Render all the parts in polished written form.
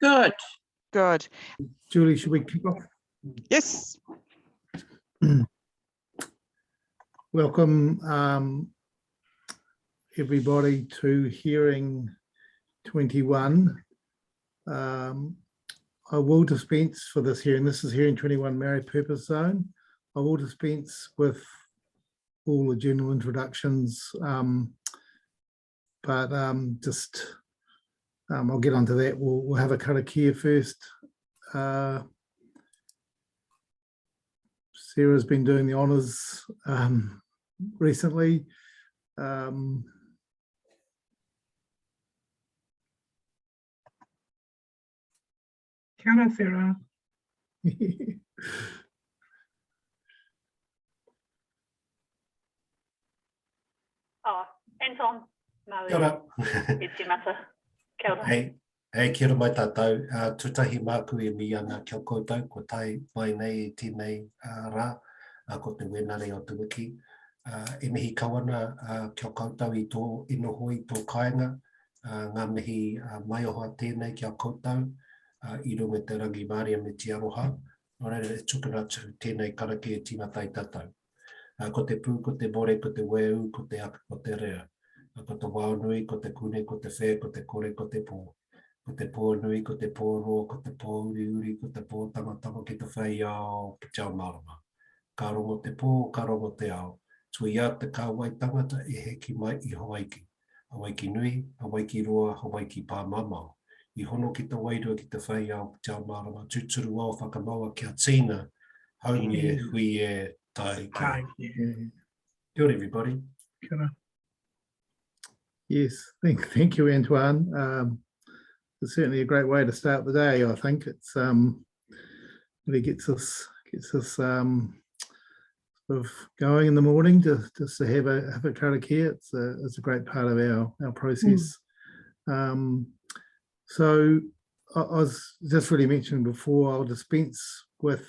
Good. Good. Julie, should we kick off? Yes. Welcome everybody to hearing 21. I will dispense for this hearing. This is hearing 21 Maori Purpose Zone. I will dispense with all the general introductions, but I'll get onto that. We'll have a karakia first. Sarah's been doing the honours recently. Kia ora, Sarah. Oh, Anton, Maori. Kia ora. E te mata. Kia ora. Hei, kia ora mai tātou. Tutahi māku e mi ana kia koutou, ko tai mai nei e tēnei rā, ko te wenare o te wiki. E mihi kawana kia koutou i tō inoho i tō kāinga, ngā mihi mai ohoa tēnei kia koutou, I runga te rangi Māori me te aroha. Nō reira e tukuna atu tēnei karake e tīmata i tātou. Ko te pū, ko te more, ko te weu, ko te aka, ko te rea. Ko te wānui, ko te kune, ko te whē, ko te kore, ko te pō. Ko te pō nui, ko te pō roa, ko te pō uri uri, ko te pō tamatama ki te whai ao, ki te ao marama. Ka rongo te pō, ka rongo te ao. Tui ia te kāwai tangata e heki mai I Hawaiki. Hawaiki nui, Hawaiki roa, Hawaiki pā mamau. I hono ki te wairua ki te whai ao ki te ao marama. Tuturu au whakamaua kia tīna, haumi e, hui e, tai kia. Kia ora, everybody. Kia ora. Yes, thank you, Antoine. It's certainly a great way to start the day. I think it's really gets us sort of going in the morning just to have a karakia. It's a great part of our process. So I was just really mentioning before, I'll dispense with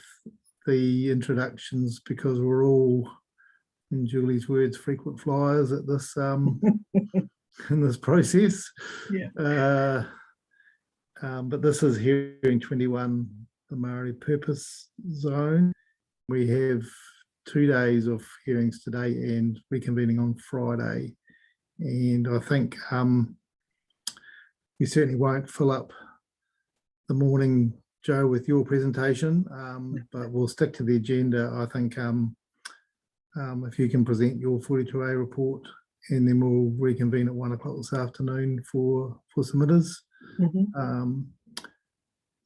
the introductions because we're all, in Julie's words, frequent flyers at this in this process. Yeah. But this is hearing 21, the Maori Purpose Zone. We have 2 days of hearings today and reconvening on Friday. And I think we certainly won't fill up the morning, Joe, with your presentation, but we'll stick to the agenda. I think if you can present your 42A report, and then we'll reconvene at 1 o'clock this afternoon for submitters.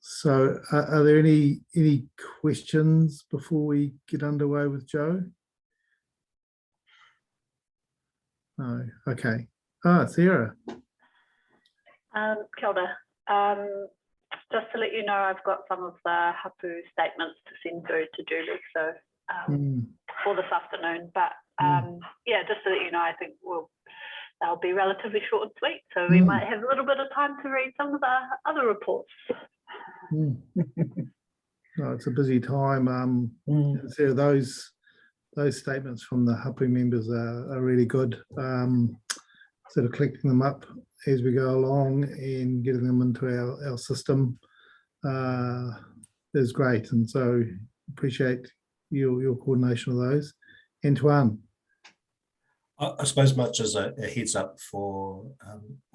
So are there any questions before we get underway with Joe? No. Okay. Sarah. Kia ora. Just to let you know, I've got some of the hapu statements to send through to Julie, so for this afternoon. But yeah, just to let you know, I think they'll be relatively short and sweet, so we might have a little bit of time to read some of the other reports. No, it's a busy time. So those statements from the hapu members are really good. Sort of collecting them up as we go along and getting them into our system is great, and so appreciate your coordination of those. Antoine. I suppose much as a heads up for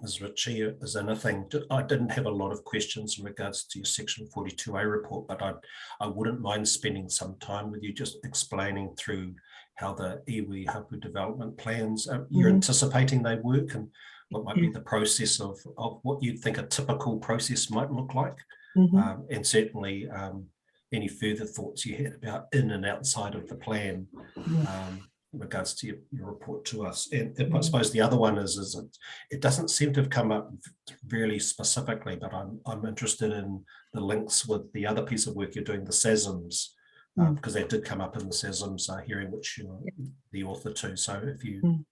Ms. Ritchie as anything, I didn't have a lot of questions in regards to your section 42A report, but I wouldn't mind spending some time with you just explaining through how the iwi hapu development plans, you're anticipating they work, and what might be the process of what you'd think a typical process might look like. And certainly any further thoughts you had about in and outside of the plan in regards to your report to us. And I suppose the other one is it doesn't seem to have come up really specifically, but I'm interested in the links with the other piece of work you're doing, the SASMs, because that did come up in the SASMs hearing, which you're the author to. So if you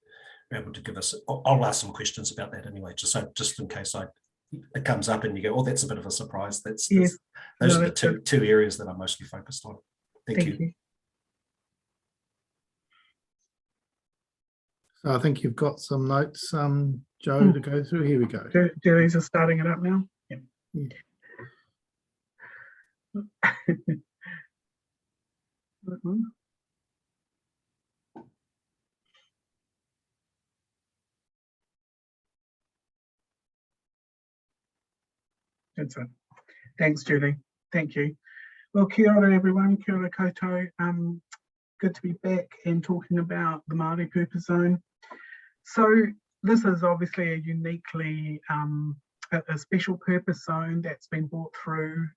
are able to give us, I'll ask some questions about that anyway, just in case it comes up and you go, oh, that's a bit of a surprise. Those are the two areas that I'm mostly focused on. Thank you. So I think you've got some notes, Joe, to go through. Here we go. Julie's are starting it up now. Yep. That's it. Thanks, Julie. Thank you. Well, kia ora everyone, kia ora koutou. Good to be back and talking about the Māori purpose zone. So this is obviously a uniquely a special purpose zone that's been brought through,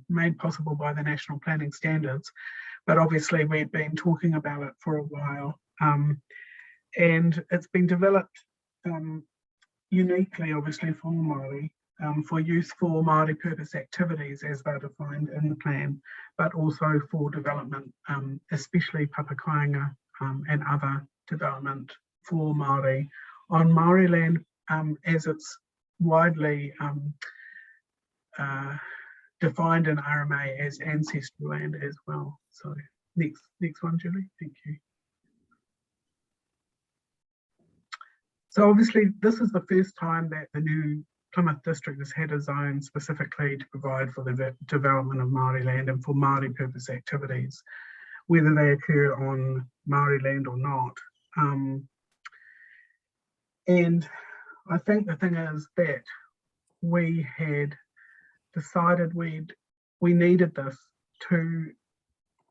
made possible by the National Planning Standards. But obviously we've been talking about it for a while, and it's been developed uniquely, obviously, for Māori, for use for Māori purpose activities as they're defined in the plan, but also for development, especially papakāinga and other development for Māori on Māori land, as it's widely defined in RMA as ancestral land as well. So next one, Julie, thank you. So obviously this is the first time that the new Plymouth district has had a zone specifically to provide for the development of Māori land and for Māori purpose activities, whether they occur on Māori land or not. And I think the thing is that we had decided we needed this to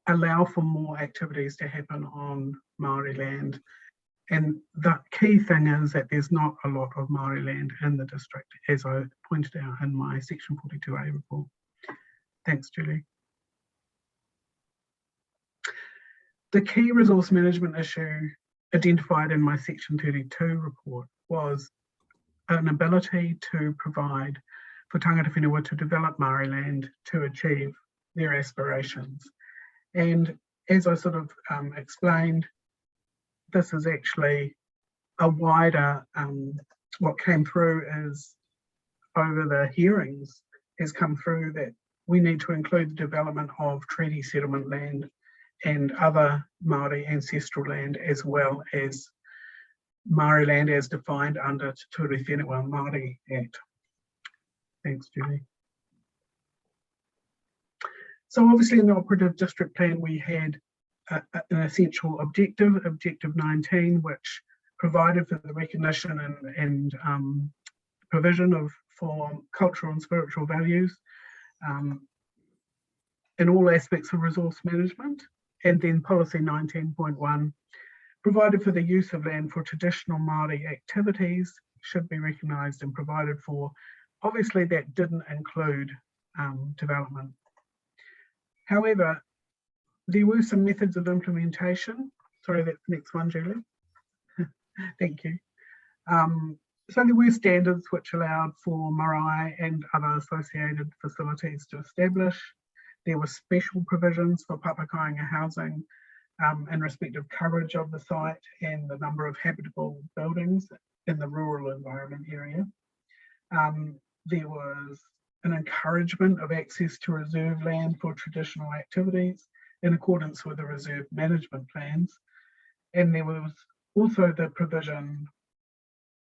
allow for more activities to happen on Māori land. And the key thing is that there's not a lot of Māori land in the district, as I pointed out in my Section 42A report. Thanks, Julie. The key resource management issue identified in my Section 32 report was an ability to provide for tangata whenua to develop Māori land to achieve their aspirations. And as I sort of explained, this is actually a wider, what came through is over the hearings has come through that we need to include the development of treaty settlement land and other Māori ancestral land, as well as Māori land as defined under Te Ture Whenua Māori Act. Thanks, Julie. So obviously in the operative district plan, we had an essential objective, objective 19, which provided for the recognition and provision for cultural and spiritual values in all aspects of resource management. And then policy 19.1 provided for the use of land for traditional Māori activities should be recognised and provided for. Obviously that didn't include development. However, there were some methods of implementation. Sorry, that's the next one, Julie. Thank you. So there were standards which allowed for marae and other associated facilities to establish. There were special provisions for papakāinga housing in respect of coverage of the site and the number of habitable buildings in the rural environment area. There was an encouragement of access to reserve land for traditional activities in accordance with the reserve management plans. And there was also the provision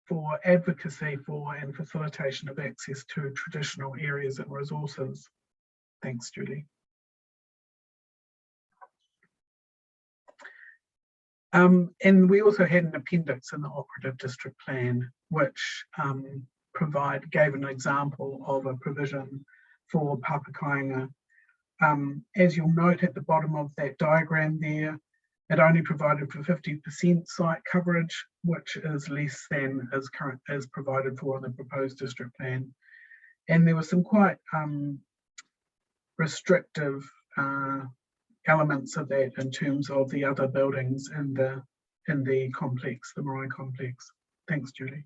for advocacy for and facilitation of access to traditional areas and resources. Thanks, Julie. And we also had an appendix in the operative district plan, which gave an example of a provision for papakāinga. As you'll note at the bottom of that diagram there, it only provided for 50% site coverage, which is less than is provided for in the proposed district plan. And there were some quite restrictive elements of that in terms of the other buildings in the complex, the Maori complex. Thanks, Julie.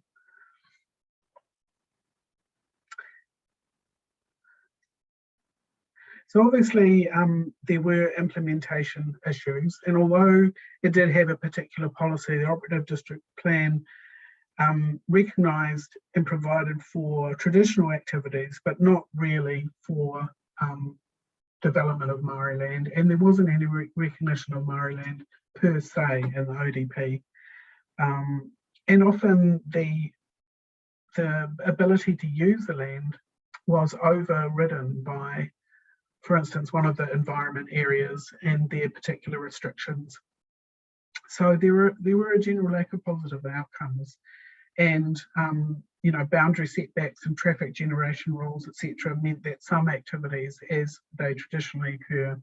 So obviously there were implementation issues, and although it did have a particular policy, the operative district plan recognised and provided for traditional activities, but not really for development of Maori land, and there wasn't any recognition of Maori land per se in the ODP. And often the ability to use the land was overridden by, for instance, one of the environment areas and their particular restrictions. So there were a general lack of positive outcomes. And boundary setbacks and traffic generation rules, etc., meant that some activities, as they traditionally occur,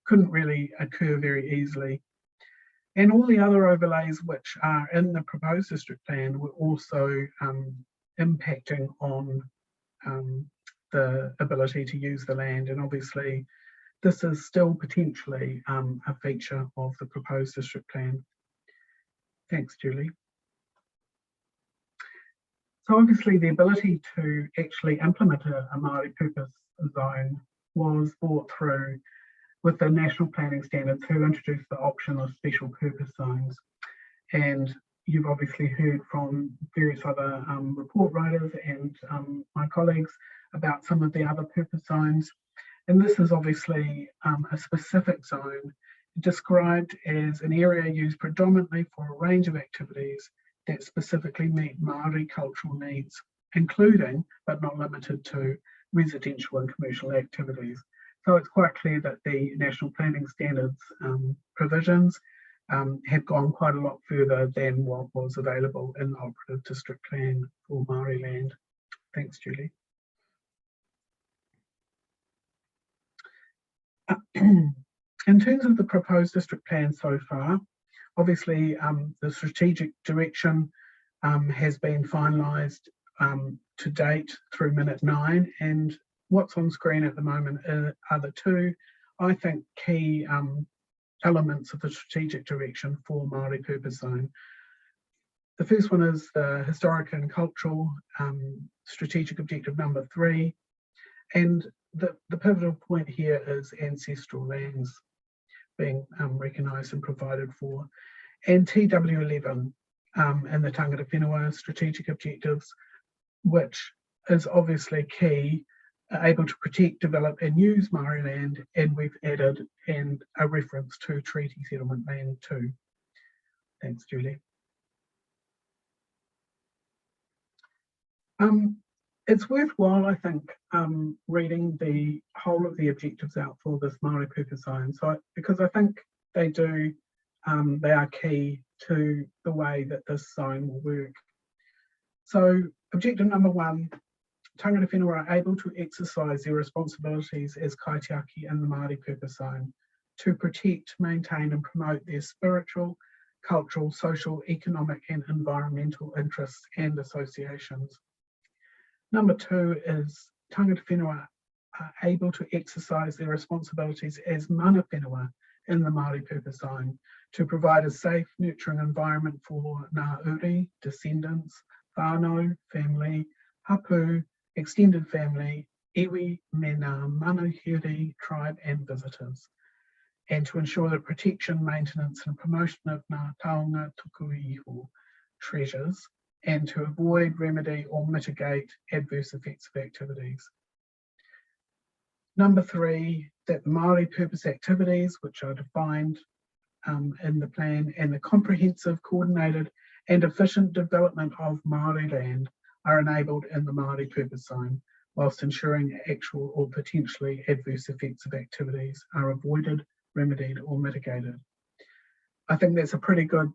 couldn't really occur very easily. And all the other overlays which are in the proposed district plan were also impacting on the ability to use the land. And obviously, this is still potentially a feature of the proposed district plan. Thanks, Julie. So obviously the ability to actually implement a Māori purpose zone was brought through with the National Planning Standards, who introduced the option of special purpose zones. And you've obviously heard from various other report writers and my colleagues about some of the other purpose zones. And this is obviously a specific zone described as an area used predominantly for a range of activities that specifically meet Māori cultural needs, including, but not limited to, residential and commercial activities. So it's quite clear that the National Planning Standards provisions have gone quite a lot further than what was available in the operative district plan for Māori land. Thanks, Julie. In terms of the proposed district plan so far, obviously the strategic direction has been finalised to date through minute 9, and what's on screen at the moment are the two, I think, key elements of the strategic direction for Māori purpose zone. The first one is the historic and cultural strategic objective number 3, and the pivotal point here is ancestral lands being recognised and provided for, and TW11 and the Tangata Whenua strategic objectives, which is obviously key, able to protect, develop and use Māori land, and we've added a reference to treaty settlement land too. Thanks, Julie. It's worthwhile, I think, reading the whole of the objectives out for this Māori purpose zone, because I think they are key to the way that this zone will work. So objective number 1, Tangata Whenua are able to exercise their responsibilities as kaitiaki in the Māori purpose zone to protect, maintain and promote their spiritual, cultural, social, economic and environmental interests and associations. Number 2 is Tangata Whenua are able to exercise their responsibilities as mana whenua in the Māori purpose zone to provide a safe, nurturing environment for ngā uri, descendants, whānau, family, hapu, extended family, iwi, me ngā manuhiri, tribe and visitors, and to ensure the protection, maintenance and promotion of ngā taonga tuku iho treasures, and to avoid, remedy or mitigate adverse effects of activities. Number 3, that the Māori purpose activities, which are defined in the plan, and the comprehensive, coordinated and efficient development of Māori land are enabled in the Māori purpose zone, whilst ensuring actual or potentially adverse effects of activities are avoided, remedied or mitigated. I think that's a pretty good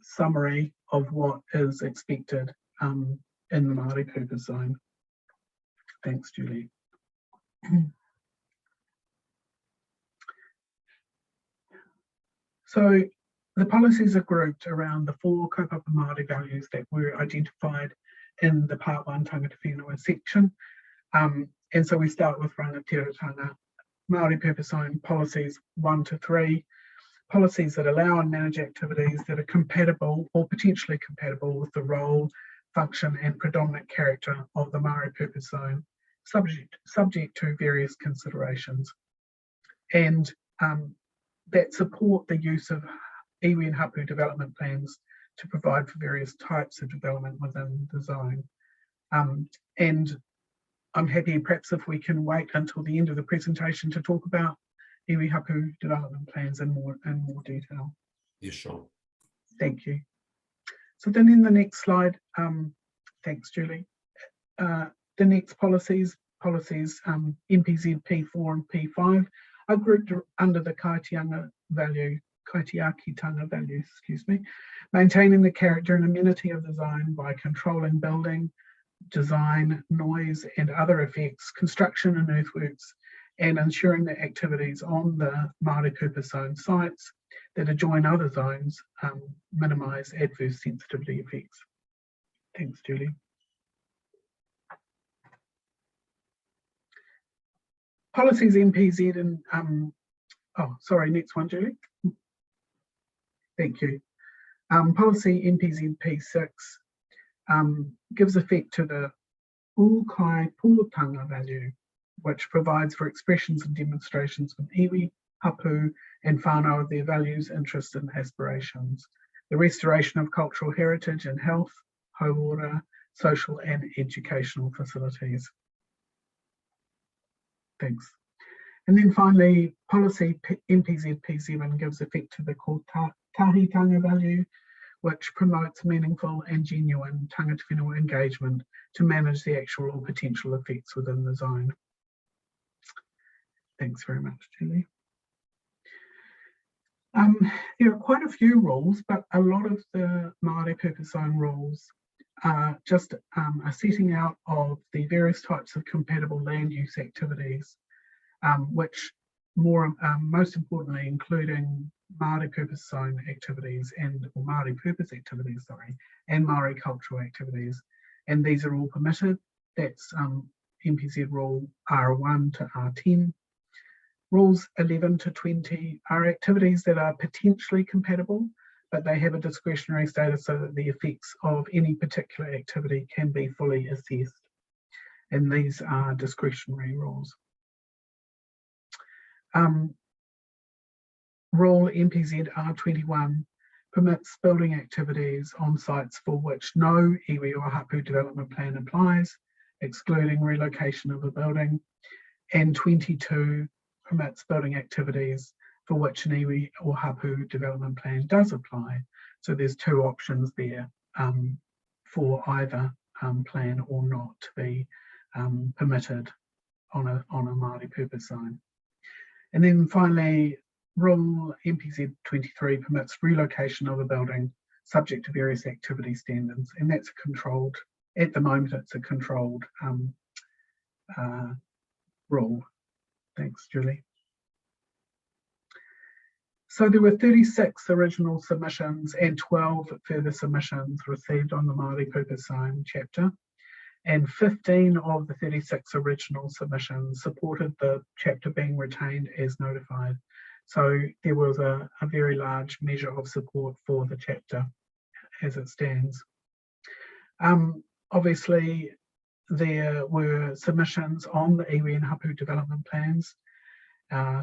summary of what is expected in the Māori purpose zone. Thanks, Julie. So the policies are grouped around the 4 kaupapa Māori values that were identified in the Part 1 Tangata Whenua section. And so we start with rangatiratanga Māori purpose zone policies 1 to 3, policies that allow and manage activities that are compatible or potentially compatible with the role, function and predominant character of the Māori purpose zone, subject to various considerations, and that support the use of iwi and hapu development plans to provide for various types of development within the zone. And I'm happy perhaps if we can wait until the end of the presentation to talk about iwi hapu development plans in more detail. Yeah, sure. Thank you. So then in the next slide, thanks Julie. The next policies MPZ P4 and P5 are grouped under the kaitiakitanga values, maintaining the character and amenity of the zone by controlling building, design, noise and other effects, construction and earthworks, and ensuring that activities on the Māori purpose zone sites that adjoin other zones minimise adverse sensitivity effects. Thanks, Julie. Policies NPZ and, oh, sorry, next one, Julie. Thank you. Policy NPZ P6 gives effect to the Ukai Pūtanga value, which provides for expressions and demonstrations from iwi, hapu, and whānau of their values, interests, and aspirations. The restoration of cultural heritage and health, hauora, social and educational facilities. Thanks. And then finally, policy NPZ P7 gives effect to the tahitanga value, which promotes meaningful and genuine tangata whenua engagement to manage the actual or potential effects within the zone. Thanks very much, Julie. There are quite a few rules, but a lot of the Māori purpose zone rules are just a setting out of the various types of compatible land use activities, which most importantly, including Māori purpose zone activities or Māori purpose activities, sorry, and Māori cultural activities. And these are all permitted. That's NPZ rule R1 to R10. Rules 11 to 20 are activities that are potentially compatible, but they have a discretionary status so that the effects of any particular activity can be fully assessed. And these are discretionary rules. Rule NPZ R21 permits building activities on sites for which no iwi or hapu development plan applies, excluding relocation of a building, and 22 permits building activities for which an iwi or hapu development plan does apply. So there's two options there for either plan or not to be permitted on a Māori purpose zone. And then finally, Rule NPZ 23 permits relocation of a building subject to various activity standards, and that's controlled, at the moment it's a controlled rule. Thanks, Julie. So there were 36 original submissions and 12 further submissions received on the Māori purpose zone chapter, and 15 of the 36 original submissions supported the chapter being retained as notified. So there was a very large measure of support for the chapter as it stands. Obviously, there were submissions on the iwi and hapu development plans,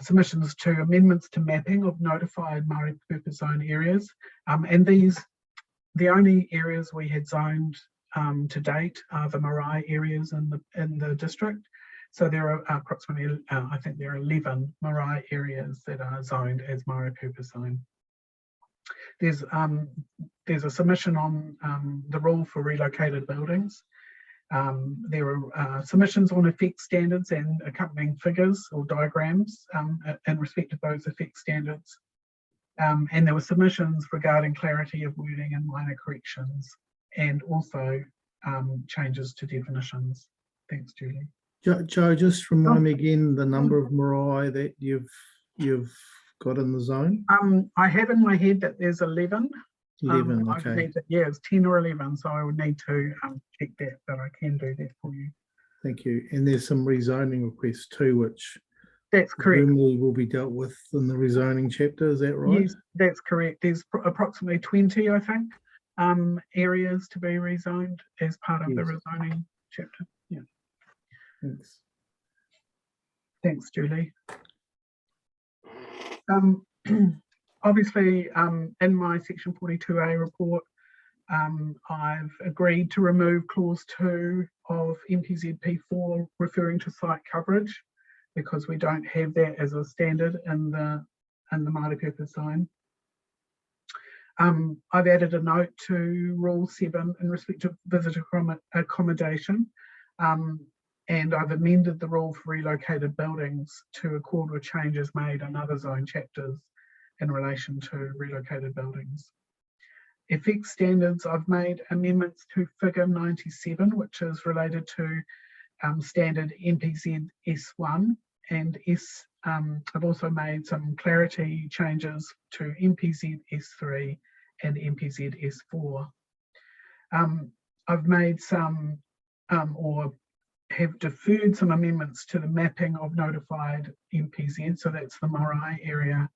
submissions to amendments to mapping of notified Māori purpose zone areas, and the only areas we had zoned to date are the marae areas in the district. So there are approximately, I think there are 11 marae areas that are zoned as Māori purpose zone. There's a submission on the rule for relocated buildings. There are submissions on effect standards and accompanying figures or diagrams in respect of those effect standards. And there were submissions regarding clarity of wording and minor corrections, and also changes to definitions. Thanks, Julie. Joe, just remind me again the number of marae that you've got in the zone. I have in my head that there's 11. 11, okay. It's 10 or 11, so I would need to check that, but I can do that for you. Thank you. And there's some rezoning requests too, which that's correct. Will be dealt with in the rezoning chapter. Is that right? Yes, that's correct. There's approximately 20, I think, areas to be rezoned as part of the rezoning chapter. Yeah. Thanks. Thanks, Julie. Obviously, in my section 42A report, I've agreed to remove clause 2 of NPZ P4 referring to site coverage, because we don't have that as a standard in the Māori purpose zone. I've added a note to Rule 7 in respect of visitor accommodation, and I've amended the rule for relocated buildings to accord with changes made in other zone chapters in relation to relocated buildings. effects standards, I've made amendments to figure 97, which is related to standard NPZ S1 and S. I've also made some clarity changes to NPZ S3 and NPZ S4. I've made some or have deferred some amendments to the mapping of notified NPZ, so that's the Maori area.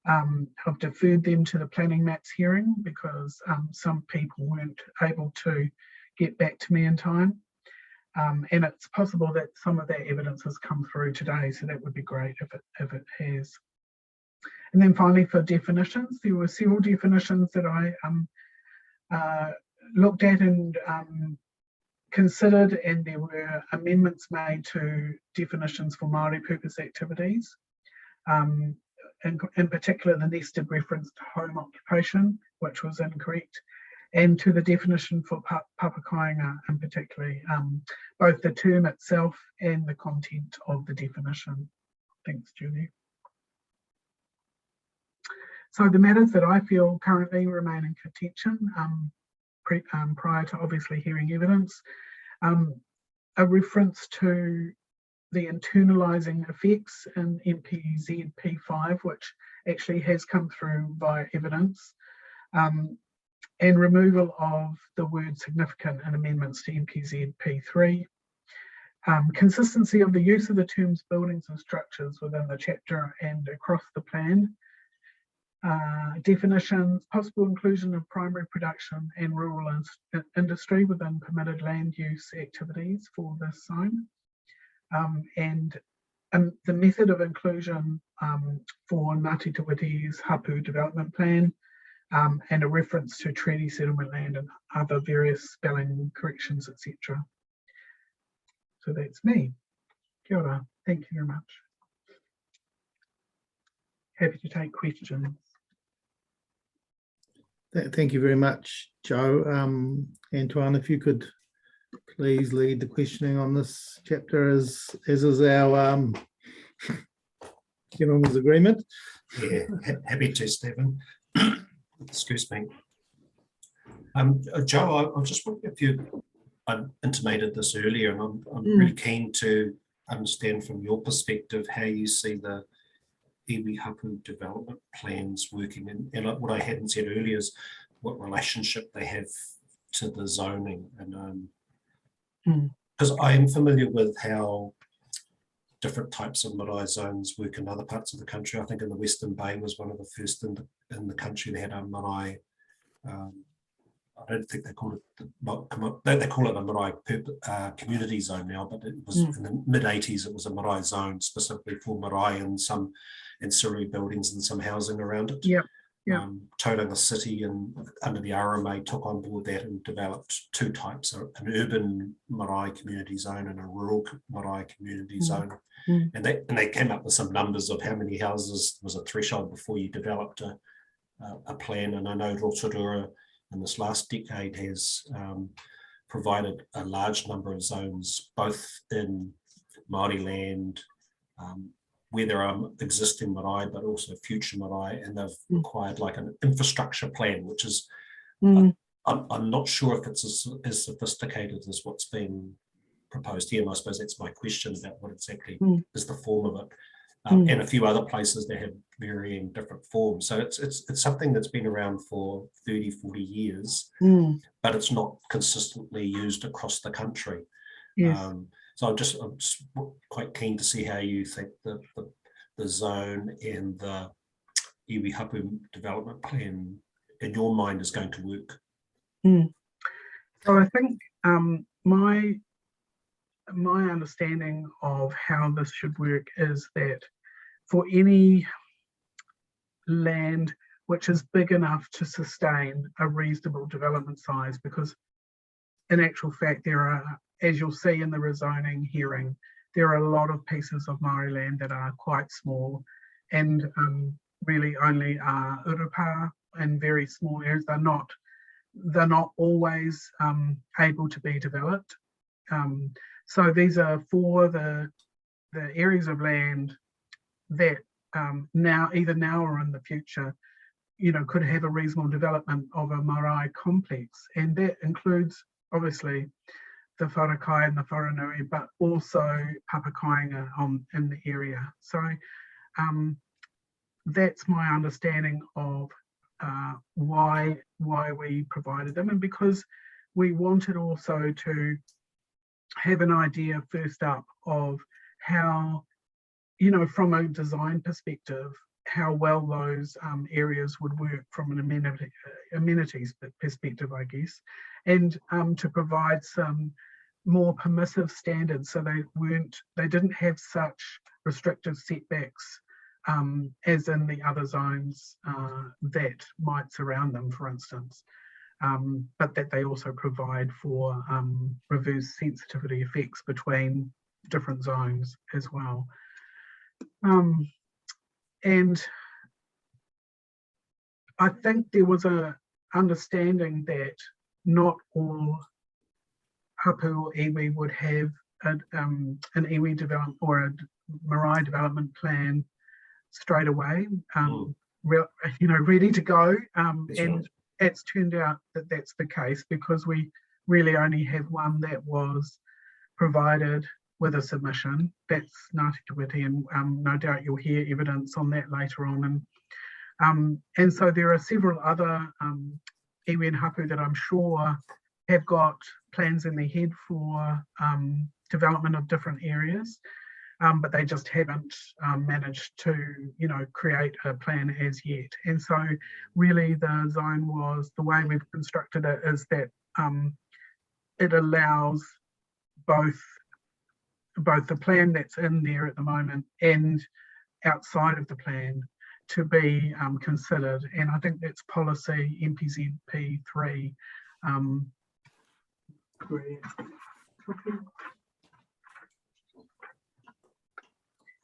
I've deferred them to the planning maps hearing because some people weren't able to get back to me in time. And it's possible that some of that evidence has come through today, so that would be great if it has. And then finally, for definitions, there were several definitions that I looked at and considered, and there were amendments made to definitions for Māori purpose activities. In particular, the nested reference to home occupation, which was incorrect, and to the definition for papakainga in particularly, both the term itself and the content of the definition. Thanks, Julie. So the matters that I feel currently remain in contention prior to obviously hearing evidence, a reference to the internalising effects in NPZ P5, which actually has come through via evidence, and removal of the word significant in amendments to NPZ P3. Consistency of the use of the terms buildings and structures within the chapter and across the plan. Definitions, possible inclusion of primary production and rural industry within permitted land use activities for this zone. And the method of inclusion for Ngāti Te Witi's Hapu development plan, and a reference to treaty settlement land and other various spelling corrections, etc. So that's me. Kia ora. Thank you very much. Happy to take questions. Thank you very much, Joe. Antoine, if you could please lead the questioning on this chapter as is our gentleman's agreement. Yeah, happy to, Stephen. Excuse me. Joe, I just wondering if you intimated this earlier, and I'm really keen to understand from your perspective how you see the iwi hapu development plans working, and what I hadn't said earlier is what relationship they have to the zoning, and because I am familiar with how different types of marae zones work in other parts of the country. I think in the Western Bay was one of the first in the country that had a marae. I don't think they call it they call it a marae community zone now, but it was in the mid-80s. It was a marae zone specifically for marae and some ancillary buildings and some housing around it. Yeah. Tauranga City and under the RMA took on board that and developed two types: an urban marae community zone and a rural marae community zone. And they came up with some numbers of how many houses was a threshold before you developed a plan. And I know Rotorua in this last decade has provided a large number of zones, both in Māori land, where there are existing marae, but also future marae, and they've required like an infrastructure plan, which is, I'm not sure if it's as sophisticated as what's been proposed here, and I suppose that's my question about what exactly is the form of it. And a few other places that have varying different forms. So it's something that's been around for 30, 40 years, but it's not consistently used across the country. Yes. So I'm just quite keen to see how you think the zone and the iwi hapu development plan in your mind is going to work. So I think my understanding of how this should work is that for any land which is big enough to sustain a reasonable development size, because in actual fact there are, as you'll see in the rezoning hearing, there are a lot of pieces of Māori land that are quite small and really only are urupa and very small areas. They're not always able to be developed. So these are for the areas of land that either now or in the future, could have a reasonable development of a marae complex, and that includes obviously the wharakai and the wharanui, but also papakainga in the area. So that's my understanding of why we provided them, and because we wanted also to have an idea first up of how, from a design perspective, how well those areas would work from an amenities perspective, I guess, and to provide some more permissive standards, so they didn't have such restrictive setbacks as in the other zones that might surround them, for instance, but that they also provide for reverse sensitivity effects between different zones as well. And I think there was a understanding that not all hapu or iwi would have an iwi development or a marae development plan straight away, ready to go. And it's turned out that that's the case, because we really only have one that was provided with a submission. That's Ngāti Te Witi, and no doubt you'll hear evidence on that later on. And so there are several other iwi and hapu that I'm sure have got plans in their head for development of different areas, but they just haven't managed to, create a plan as yet. And so really the zone the way we've constructed it is that it allows both the plan that's in there at the moment and outside of the plan to be considered. And I think that's policy MPZP 3.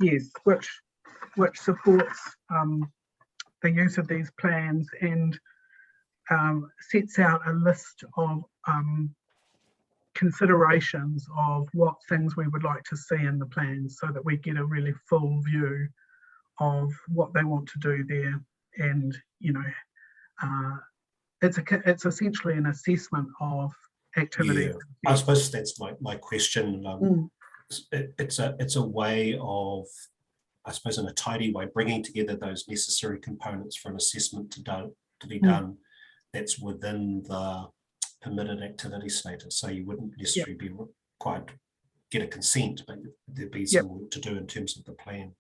Yes, which supports the use of these plans and sets out a list of considerations of what things we would like to see in the plans, so that we get a really full view of what they want to do there. And it's essentially an assessment of activity. Yeah, I suppose that's my question. It's a way of, I suppose, in a tidy way, bringing together those necessary components for an assessment to be done that's within the permitted activity status. So you wouldn't necessarily be required to get a consent, but there'd be some work to do in terms of the plan.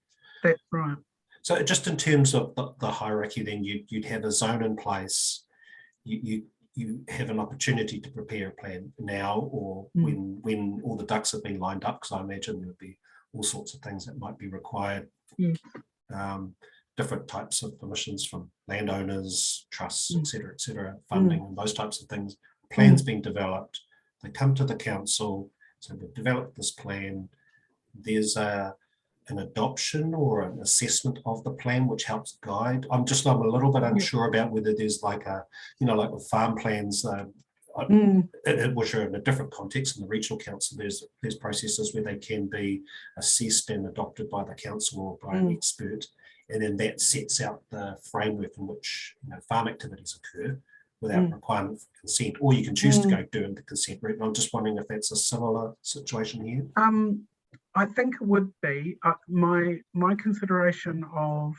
That's right. So just in terms of the hierarchy, then you'd have a zone in place. You have an opportunity to prepare a plan now, or when all the ducks have been lined up, because I imagine there would be all sorts of things that might be required. Different types of permissions from landowners, trusts, etc., funding, and those types of things. Plans being developed, they come to the council, so they've developed this plan. There's an adoption or an assessment of the plan which helps guide. I'm a little bit unsure about whether there's like with farm plans, which are in a different context in the regional council. There's processes where they can be assessed and adopted by the council or by an expert, and then that sets out the framework in which farm activities occur without requirement for consent, or you can choose to go doing the consent route. And I'm just wondering if that's a similar situation here. I think it would be. My consideration of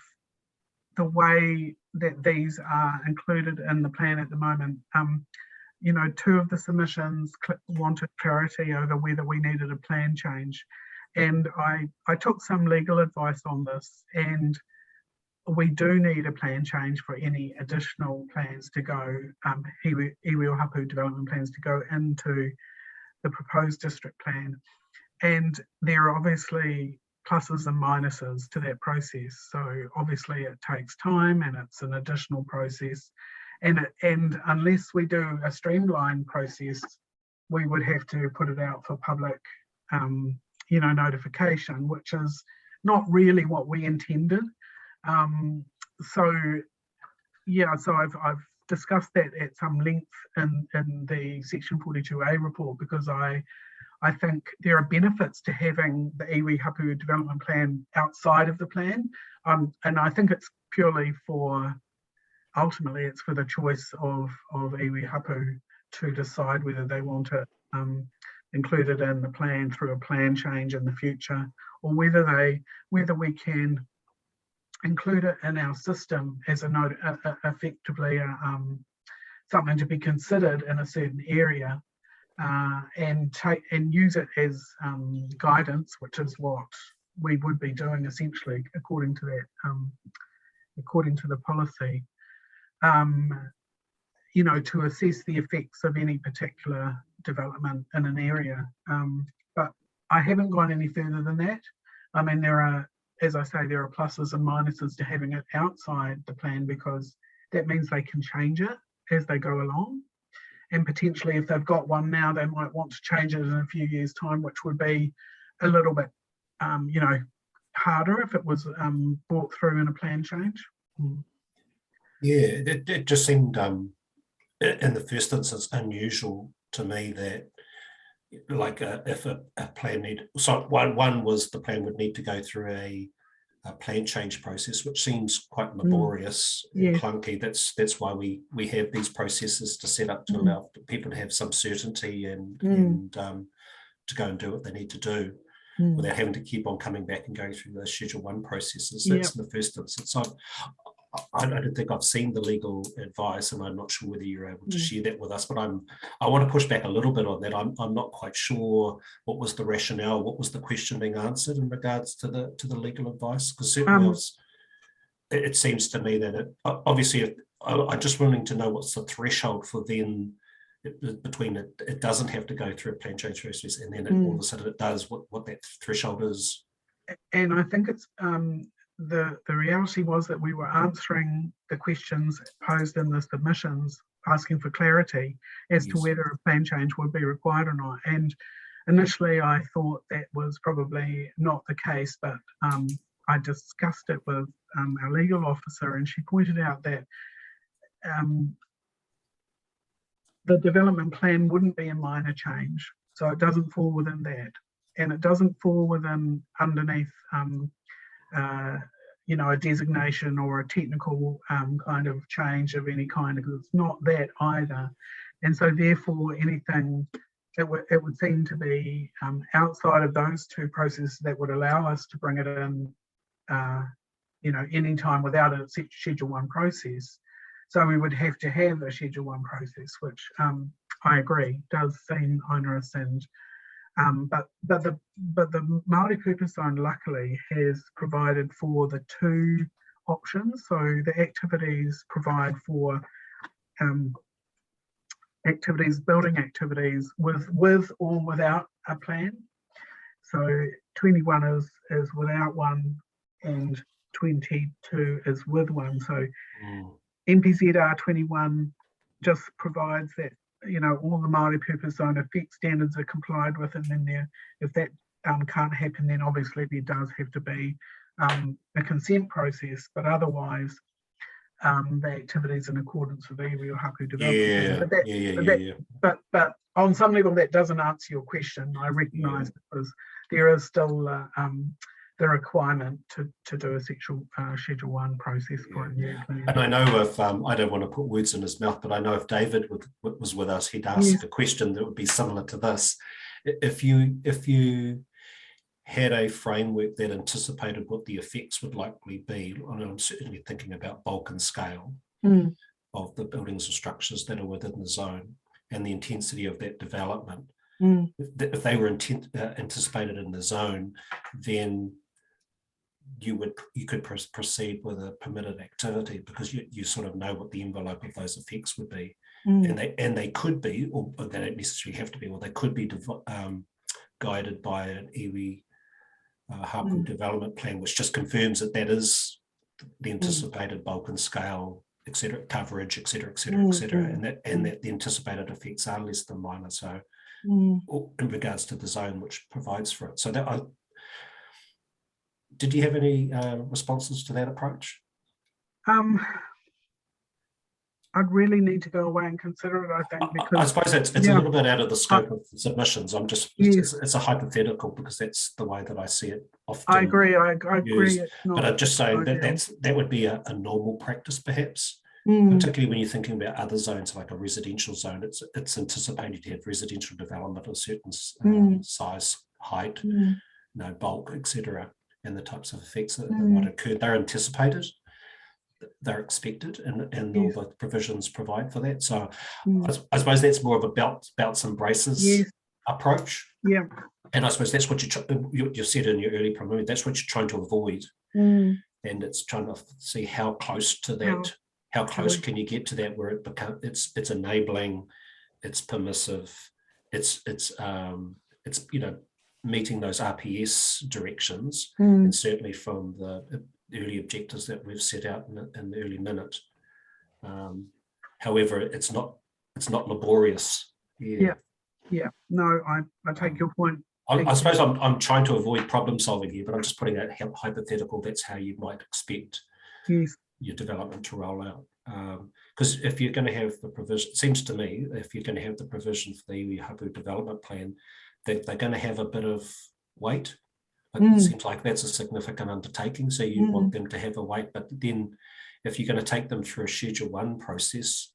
the way that these are included in the plan at the moment, two of the submissions wanted clarity over whether we needed a plan change. And I took some legal advice on this, and we do need a plan change for any additional plans to go, iwi or hapu development plans to go into the proposed district plan. And there are obviously pluses and minuses to that process. So obviously it takes time and it's an additional process. And unless we do a streamlined process, we would have to put it out for public, notification, which is not really what we intended. So I've discussed that at some length in the Section 42A report, because I think there are benefits to having the iwi hapu development plan outside of the plan, and I think it's purely for ultimately it's for the choice of iwi hapu to decide whether they want it included in the plan through a plan change in the future, or whether we can include it in our system as a note, effectively something to be considered in a certain area, and use it as guidance, which is what we would be doing essentially according to that, according to the policy. You know, to assess the effects of any particular development in an area. But I haven't gone any further than that. I mean, there are, as I say, there are pluses and minuses to having it outside the plan, because that means they can change it as they go along. And potentially if they've got one now, they might want to change it in a few years' time, which would be a little bit, you know, harder if it was brought through in a plan change. Yeah, it just seemed in the first instance unusual to me that, like, if a plan one was the plan would need to go through a plan change process, which seems quite laborious and clunky. That's why we have these processes to set up to allow people to have some certainty and to go and do what they need to do without having to keep on coming back and going through those Schedule 1 processes. That's in the first instance. I don't think I've seen the legal advice, and I'm not sure whether you're able to share that with us, but I want to push back a little bit on that. I'm not quite sure what was the rationale, what was the question being answered in regards to the legal advice, because certainly it seems to me that obviously I'm just willing to know what's the threshold for then between it doesn't have to go through a plan change process and then all of a sudden it does, what that threshold is. And I think it's the reality was that we were answering the questions posed in the submissions, asking for clarity as to whether a plan change would be required or not. And initially I thought that was probably not the case, but I discussed it with our legal officer, and she pointed out that the development plan wouldn't be a minor change. So it doesn't fall within that. And it doesn't fall within underneath you know, a designation or a technical kind of change of any kind, because it's not that either. And so therefore anything, it would seem to be outside of those two processes that would allow us to bring it in, you know, any time without a Schedule 1 process. So we would have to have a Schedule 1 process, which I agree does seem onerous, and but the Maori purpose zone luckily has provided for the two options. So the activities provide for building activities with or without a plan. So 21 is without one, and 22 is with one. So NPZR 21 just provides that, you know, all the Maori purpose zone effect standards are complied with, and then if that can't happen, then obviously there does have to be a consent process, but otherwise the activities in accordance with iwi or hapu development. But on some level that doesn't answer your question. I recognise because there is still the requirement to do a Schedule 1 process for a new plan. And I know if, I don't want to put words in his mouth, but I know if David was with us, he'd asked a question that would be similar to this. If you had a framework that anticipated what the effects would likely be, and I'm certainly thinking about bulk and scale of the buildings and structures that are within the zone and the intensity of that development, if they were anticipated in the zone, then you could proceed with a permitted activity, because you sort of know what the envelope of those effects would be, and they could be, or they don't necessarily have to be, or they could be guided by an iwi hapu development plan, which just confirms that is the anticipated bulk and scale, etc., coverage, etc., and that the anticipated effects are less than minor. So in regards to the zone which provides for it. So that did you have any responses to that approach? I'd really need to go away and consider it, I think, because I suppose it's a little bit out of the scope of the submissions. I'm just, it's a hypothetical, because that's the way that I see it often. I agree. I agree. But I'm just saying that would be a normal practice, perhaps. particularly when you're thinking about other zones like a residential zone. It's anticipated to have residential development of a certain size, height, bulk, etc., and the types of effects that might occur. They're anticipated, they're expected, and all the provisions provide for that. So I suppose that's more of a belts and braces approach. Yeah. And I suppose that's what you said in your early promotion, that's what you're trying to avoid. And it's trying to see how close to that, how close can you get to that where it's enabling, it's permissive, it's meeting those RPS directions, and certainly from the early objectives that we've set out in the early minute. However, it's not laborious. Yeah. No, I take your point. I suppose I'm trying to avoid problem solving here, but I'm just putting out hypothetical. That's how you might expect your development to roll out. Because if you're going to have the provision, it seems to me, if you're going to have the provision for the iwi hapu development plan, that they're going to have a bit of weight. It seems like that's a significant undertaking, so you want them to have a weight. But then if you're going to take them through a Schedule 1 process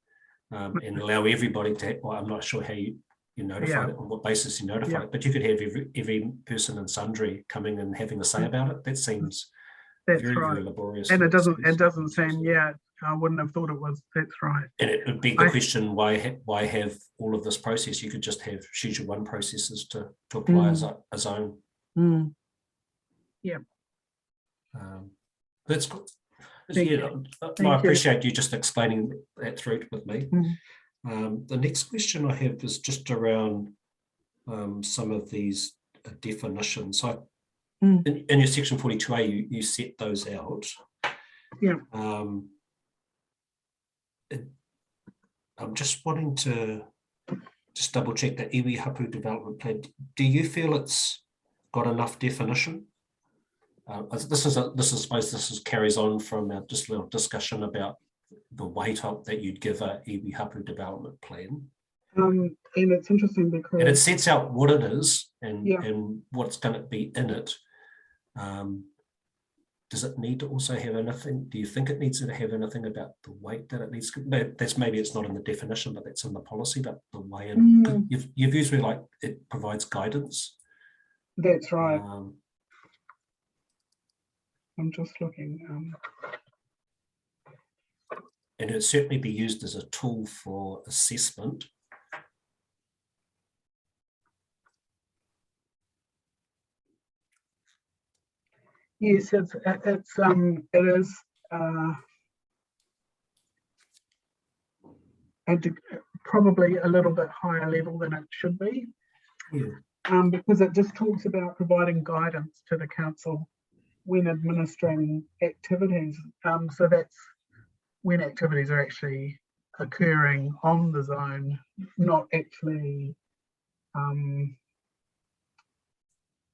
and allow everybody to, well, I'm not sure how you notify it, on what basis you notify it, but you could have every person and sundry coming and having a say about it. That seems very laborious. And it doesn't seem, I wouldn't have thought it was. That's right. And it would beg the question, why have all of this process? You could just have Schedule 1 processes to apply as a zone. That's good. I appreciate you just explaining that through with me. The next question I have is just around some of these definitions. So in your section 42A, you set those out. I'm just wanting to just double check that iwi hapu development plan. Do you feel it's got enough definition? This carries on from our just little discussion about the weight up that you'd give a iwi hapu development plan. And it's interesting because it sets out what it is and what's going to be in it. Does it need to also have anything? Do you think it needs to have anything about the weight that it needs? That's maybe it's not in the definition, but that's in the policy. But the way in you've used me like it provides guidance. That's right. I'm just looking. And it'd certainly be used as a tool for assessment. Yes, it is probably a little bit higher level than it should be, because it just talks about providing guidance to the council when administering activities. So that's when activities are actually occurring on the zone, not actually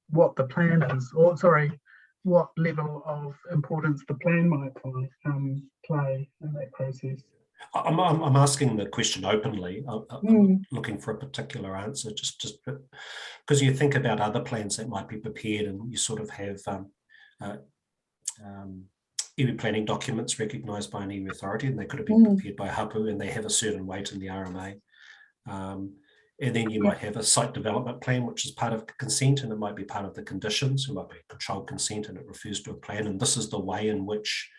what the plan is, or what level of importance the plan might play in that process. I'm asking the question openly. I'm looking for a particular answer, just because you think about other plans that might be prepared, and you sort of have iwi planning documents recognised by an iwi authority, and they could have been prepared by hapu, and they have a certain weight in the RMA. And then you might have a site development plan, which is part of consent, and it might be part of the conditions. It might be controlled consent, and it refers to a plan. And this is the way in which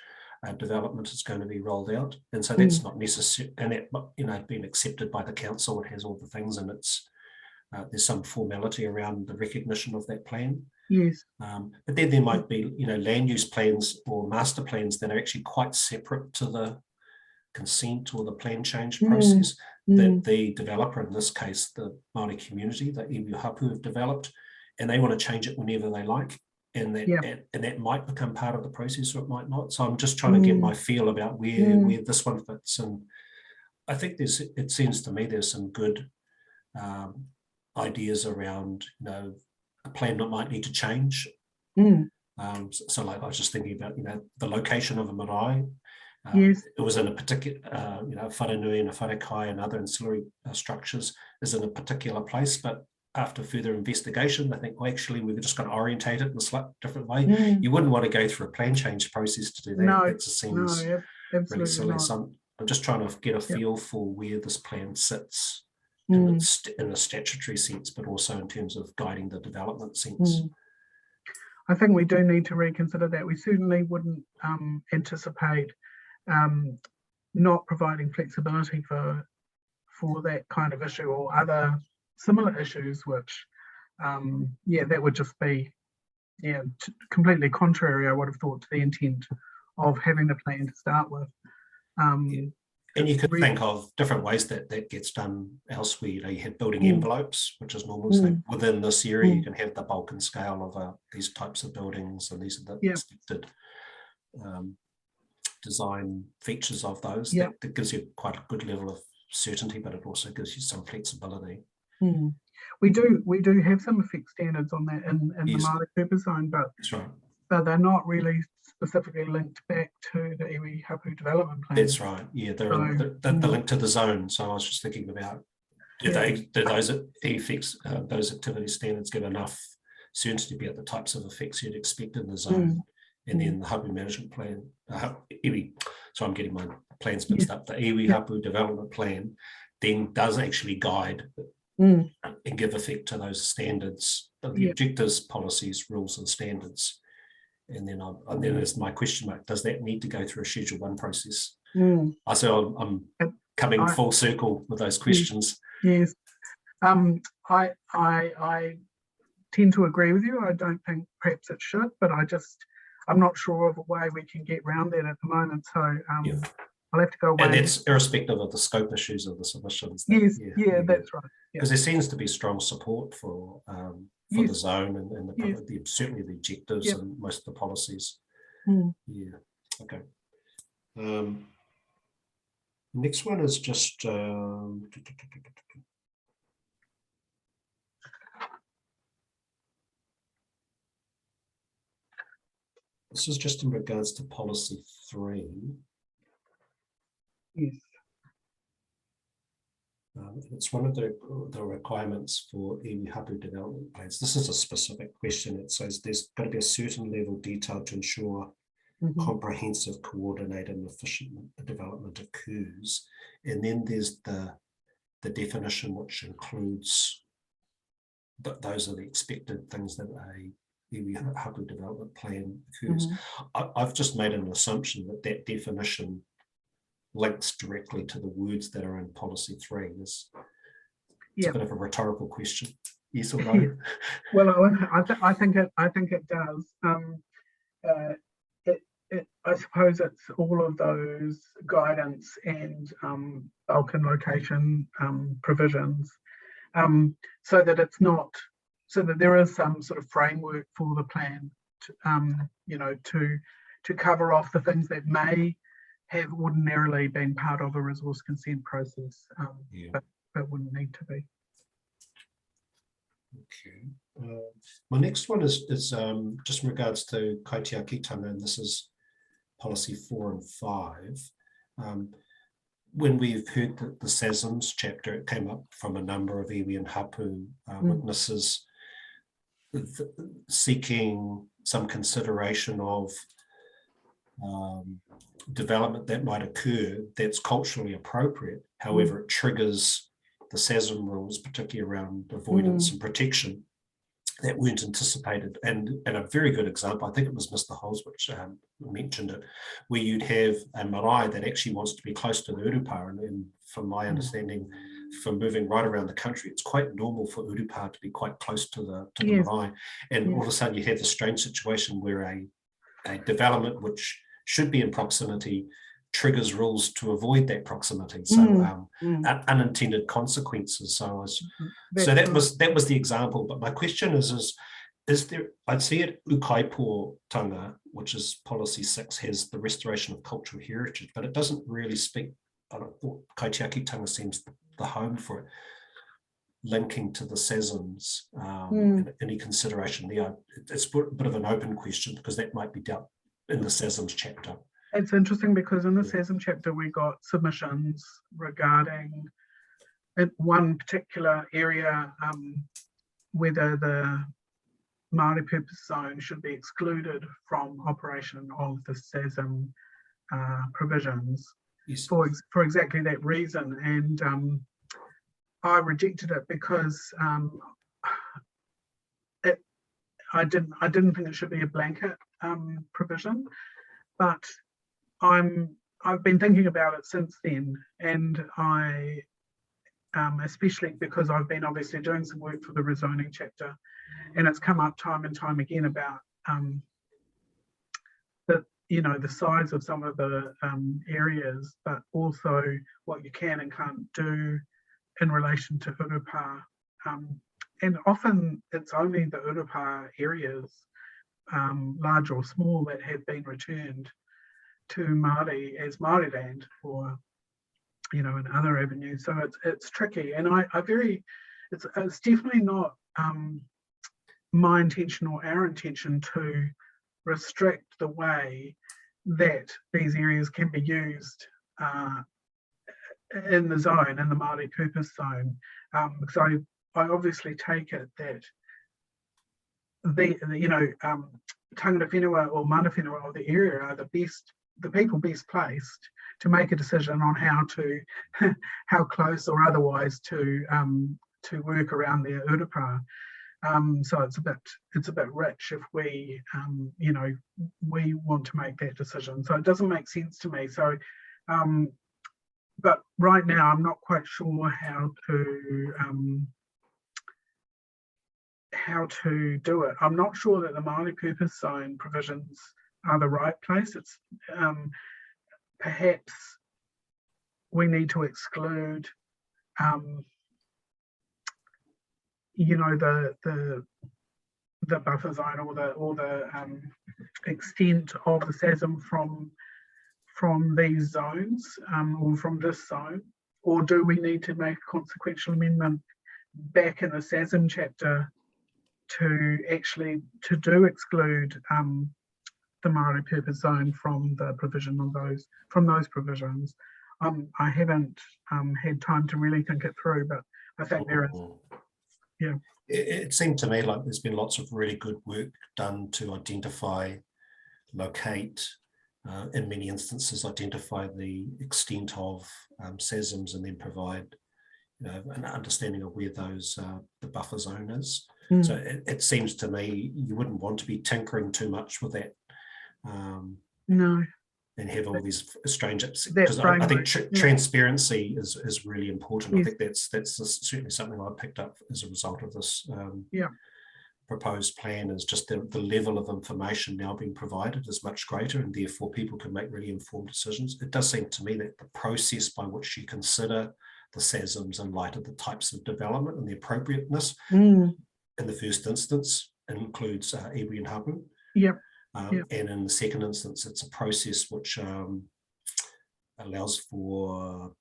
development is going to be rolled out. And so that's not necessary, and that being accepted by the council, it has all the things, and it's there's some formality around the recognition of that plan. Yes. But then there might be land use plans or master plans that are actually quite separate to the consent or the plan change process that the developer, in this case the Maori community, the iwi hapu, have developed, and they want to change it whenever they like, and that might become part of the process, or it might not. So I'm just trying to get my feel about where this one fits, and I think it seems to me there's some good ideas around a plan that might need to change. So like I was just thinking about the location of a marae. It was in a particular, wharenui and a wharekai and other ancillary structures is in a particular place, but after further investigation, I think, well, actually, we've just got to orientate it in a slightly different way. You wouldn't want to go through a plan change process to do that. No, it just seems really silly. not. So I'm just trying to get a feel for where this plan sits in a statutory sense, but also in terms of guiding the development sense. I think we do need to reconsider that. We certainly wouldn't anticipate not providing flexibility for that kind of issue or other similar issues, which that would just be completely contrary, I would have thought, to the intent of having the plan to start with. And you could think of different ways that gets done elsewhere. You have building envelopes, which is normal. So within this area, you can have the bulk and scale of these types of buildings, and these are the expected design features of those. That gives you quite a good level of certainty, but it also gives you some flexibility. We do have some fixed standards on that in the Maori purpose zone, but that's right. But they're not really specifically linked back to the iwi hapu development plan. That's right. Yeah, they're linked to the zone. So I was just thinking about do those effects, those activity standards give enough certainty about the types of effects you'd expect in the zone, and then the hapu management plan. So I'm getting my plans mixed up. The iwi hapu development plan then does actually guide and give effect to those standards, the objectives, policies, rules, and standards. And then there's my question mark: does that need to go through a Schedule 1 process? So I'm coming full circle with those questions. Yes, I tend to agree with you. I don't think perhaps it should, but I'm not sure of a way we can get around that at the moment. So I'll have to go away. And that's irrespective of the scope issues of the submissions. That's right. Because there seems to be strong support for the zone and certainly the objectives and most of the policies. Okay. Next one is just this is just in regards to policy 3. Yes. It's one of the requirements for iwi hapu development plans. This is a specific question. It says there's got to be a certain level of detail to ensure comprehensive, coordinated, and efficient development occurs. And then there's the definition, which includes those are the expected things that a iwi hapu development plan occurs. I've just made an assumption that definition links directly to the words that are in policy 3. It's a bit of a rhetorical question. Yes or no? Well, I think it does. I suppose it's all of those guidance and bulk and location provisions, so that there is some sort of framework for the plan, to cover off the things that may have ordinarily been part of a resource consent process, but wouldn't need to be. Okay. My next one is just in regards to kaitiakitanga, and this is policy 4 and 5. When we've heard the SASMs chapter, it came up from a number of iwi and hapu witnesses seeking some consideration of development that might occur that's culturally appropriate. However, it triggers the SASM rules, particularly around avoidance and protection, that weren't anticipated. And a very good example, I think it was Mr. Holes which mentioned it, where you'd have a marae that actually wants to be close to the urupa. And from my understanding, from moving right around the country, it's quite normal for urupa to be quite close to the marae. And all of a sudden you have this strange situation where a development which should be in proximity triggers rules to avoid that proximity. So unintended consequences. So that was the example. But my question is there? I'd see it Ukaipo-tanga, which is policy 6, has the restoration of cultural heritage, but it doesn't really speak. I thought kaitiakitanga seems the home for it, linking to the SASMs. Any consideration there? It's a bit of an open question because that might be dealt in the SASMs chapter. It's interesting because in the SASM chapter we got submissions regarding one particular area, whether the Maori purpose zone should be excluded from operation of the SASM provisions. Yes. for exactly that reason. And I rejected it because I didn't think it should be a blanket provision, but I've been thinking about it since then, and I especially because I've been obviously doing some work for the rezoning chapter, and it's come up time and time again about the size of some of the areas, but also what you can and can't do in relation to urupa. And often it's only the urupa areas, large or small, that have been returned to Maori as Maori land, or in other avenues. So it's tricky, and it's definitely not my intention or our intention to restrict the way that these areas can be used in the zone, in the Māori purpose zone, because I obviously take it that tangata whenua or mana whenua of the area are the people best placed to make a decision on how close or otherwise to work around their urupa. So it's a bit rich if we we want to make that decision. So it doesn't make sense to me. So but right now I'm not quite sure how to do it. I'm not sure that the Māori purpose zone provisions are the right place. It's perhaps we need to exclude the buffer zone or the extent of the SASM from these zones, or from this zone, or do we need to make a consequential amendment back in the SASM chapter to actually do exclude the Māori purpose zone from the provision of those provisions? I haven't had time to really think it through, but I think there is. Yeah. It seemed to me like there's been lots of really good work done to identify, locate, in many instances, identify the extent of SASMs, and then provide an understanding of where those the buffer zone is. So it seems to me you wouldn't want to be tinkering too much with that. No. And have all these strange, because I think transparency is really important. Yes. I think that's certainly something I picked up as a result of this proposed plan, is just the level of information now being provided is much greater, and therefore people can make really informed decisions. It does seem to me that the process by which you consider the SASMs in light of the types of development and the appropriateness in the first instance includes iwi and hapu. Yep. And in the second instance, it's a process which allows for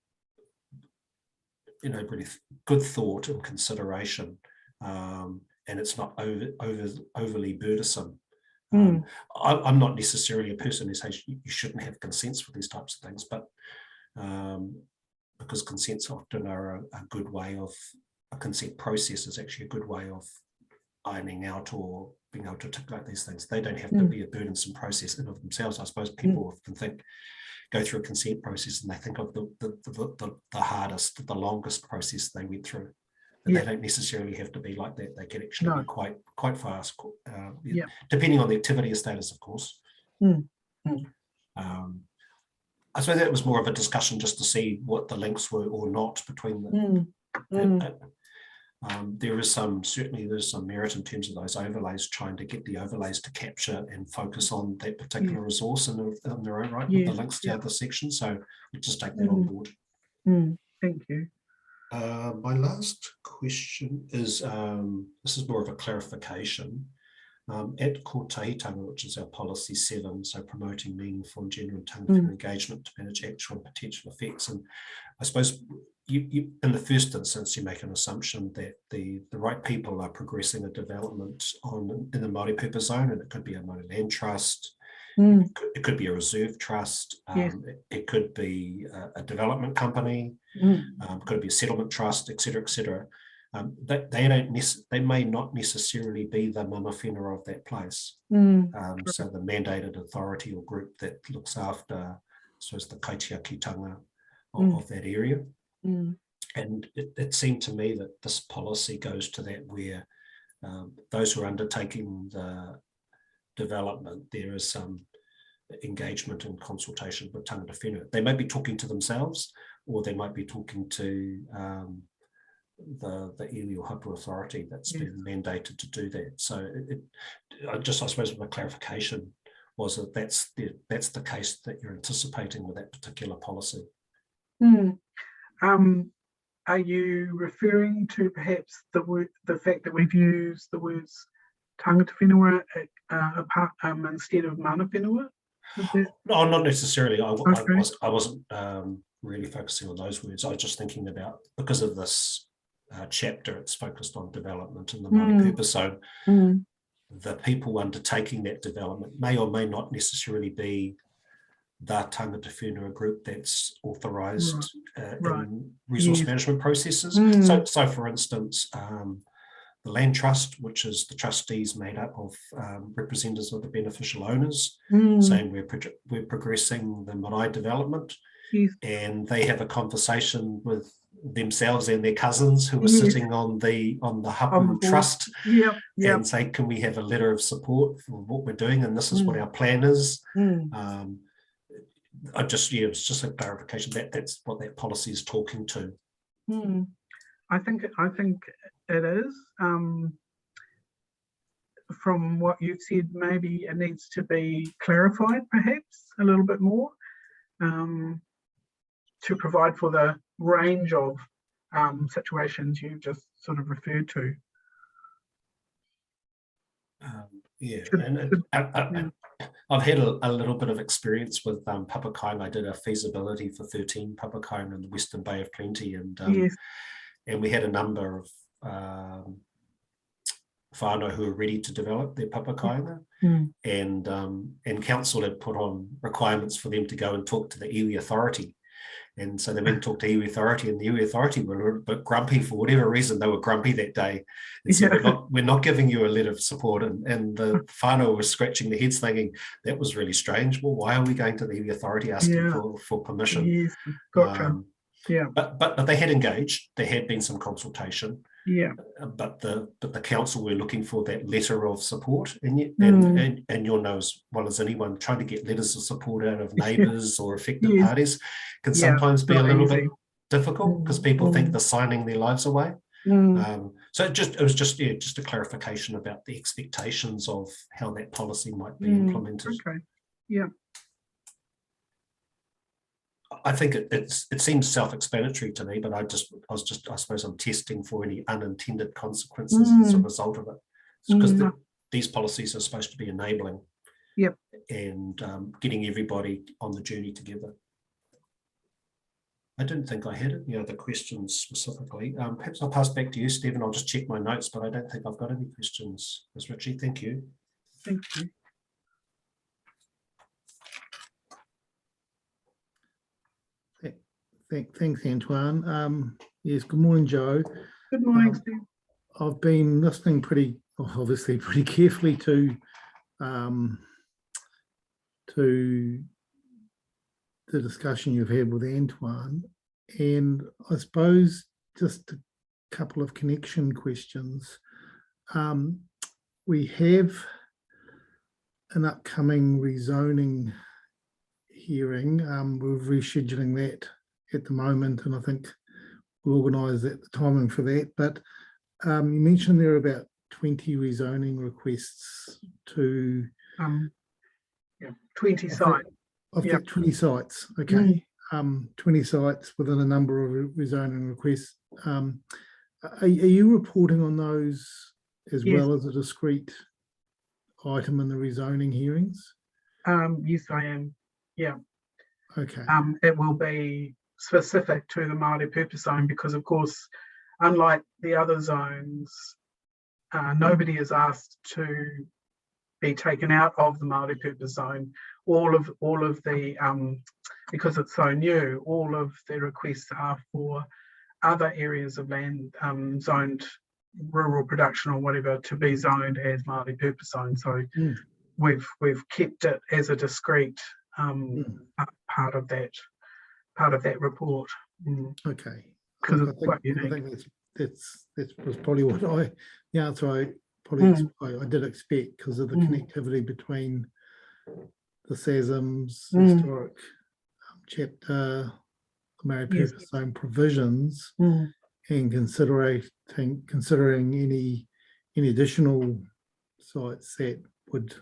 really good thought and consideration, and it's not overly burdensome. I'm not necessarily a person who says you shouldn't have consents for these types of things, but because consents often are a good way of, a consent process is actually a good way of ironing out or being able to articulate these things. They don't have to be a burdensome process in of themselves. I suppose people often go through a consent process and they think of the hardest, the longest process they went through. And they don't necessarily have to be like that. They can actually be quite fast, depending on the activity status, of course. I suppose that was more of a discussion just to see what the links were or not between the. There's some merit in terms of those overlays, trying to get the overlays to capture and focus on that particular resource in their own right, with the links to other sections. So we'll just take that on board. Thank you. My last question is, this is more of a clarification. At Kotahitanga, which is our policy 7, so promoting meaningful and genuine tangata engagement to manage actual and potential effects. And I suppose you in the first instance, you make an assumption that the right people are progressing a development in the Māori purpose zone, and it could be a Māori land trust, it could be a reserve trust, it could be a development company, it could be a settlement trust, etc., etc. They may not necessarily be the mana whenua of that place. So the mandated authority or group that looks after so as the kaitiakitanga of that area. And it seemed to me that this policy goes to that where those who are undertaking the development, there is some engagement and consultation with tangata whenua. They might be talking to themselves, or they might be talking to the iwi or hapu authority that's been mandated to do that. So I suppose my clarification was that that's the case that you're anticipating with that particular policy. Are you referring to perhaps the fact that we've used the words tangata whenua instead of mana whenua? No, not necessarily. I Okay. wasn't really focusing on those words. I was just thinking about, because of this chapter, it's focused on development in the Māori purpose zone. The people undertaking that development may or may not necessarily be the tangata whenua group that's authorised in resource management processes. So for instance, the Land Trust, which is the trustees made up of representatives of the beneficial owners, saying we're progressing the marae development, and they have a conversation with themselves and their cousins who are sitting on the hapu trust, and say, can we have a letter of support for what we're doing, and this is what our plan is. It's just a clarification that's what that policy is talking to. I think it is. From what you've said, maybe it needs to be clarified, perhaps a little bit more, to provide for the range of situations you've just sort of referred to. I've had a little bit of experience with papakainga. I did a feasibility for 13 papakainga in the Western Bay of Plenty, and we had a number of whānau who were ready to develop their papakainga, and council had put on requirements for them to go and talk to the iwi authority. And so they went and talked to iwi authority, and the iwi authority were a bit grumpy for whatever reason. They were grumpy that day and said, we're not giving you a letter of support. And the whānau was scratching their heads thinking, that was really strange. Well, why are we going to the iwi authority asking for permission? Yes, gotcha. But they had engaged. There had been some consultation. But the council were looking for that letter of support, and you'll know as well as anyone, trying to get letters of support out of neighbours or affected parties can sometimes be a little bit difficult, because people think they're signing their lives away. So it was just a clarification about the expectations of how that policy might be implemented. I think it seems self-explanatory to me, but I suppose I'm testing for any unintended consequences as a result of it. Because these policies are supposed to be enabling and getting everybody on the journey together. I didn't think I had any other questions specifically. Perhaps I'll pass back to you, Stephen. I'll just check my notes, but I don't think I've got any questions. Ms. Ritchie, thank you. Thank you. Thanks, Antoine. Yes, good morning, Joe. Good morning, Steve. I've been listening pretty carefully to the discussion you've had with Antoine, and I suppose just a couple of connection questions. We have an upcoming rezoning hearing. We're rescheduling that at the moment, and I think we'll organise the timing for that. But you mentioned there are about 20 rezoning requests to 20 sites. I've got 20 sites. Okay, 20 sites within a number of rezoning requests. Are you reporting on those as well as a discrete item in the rezoning hearings? Yes, I am. Yeah. Okay. It will be specific to the Māori purpose zone, because of course, unlike the other zones, nobody is asked to be taken out of the Māori purpose zone. All of the because it's so new, all of the requests are for other areas of land zoned rural production or whatever to be zoned as Māori purpose zone. So we've kept it as a discrete part of that report. Okay. Because Look, it's quite I unique. think that was probably the answer I I did expect, because of the connectivity between the SASM's historic chapter, the Maori Purpose Zone provisions, and considering any additional sites that would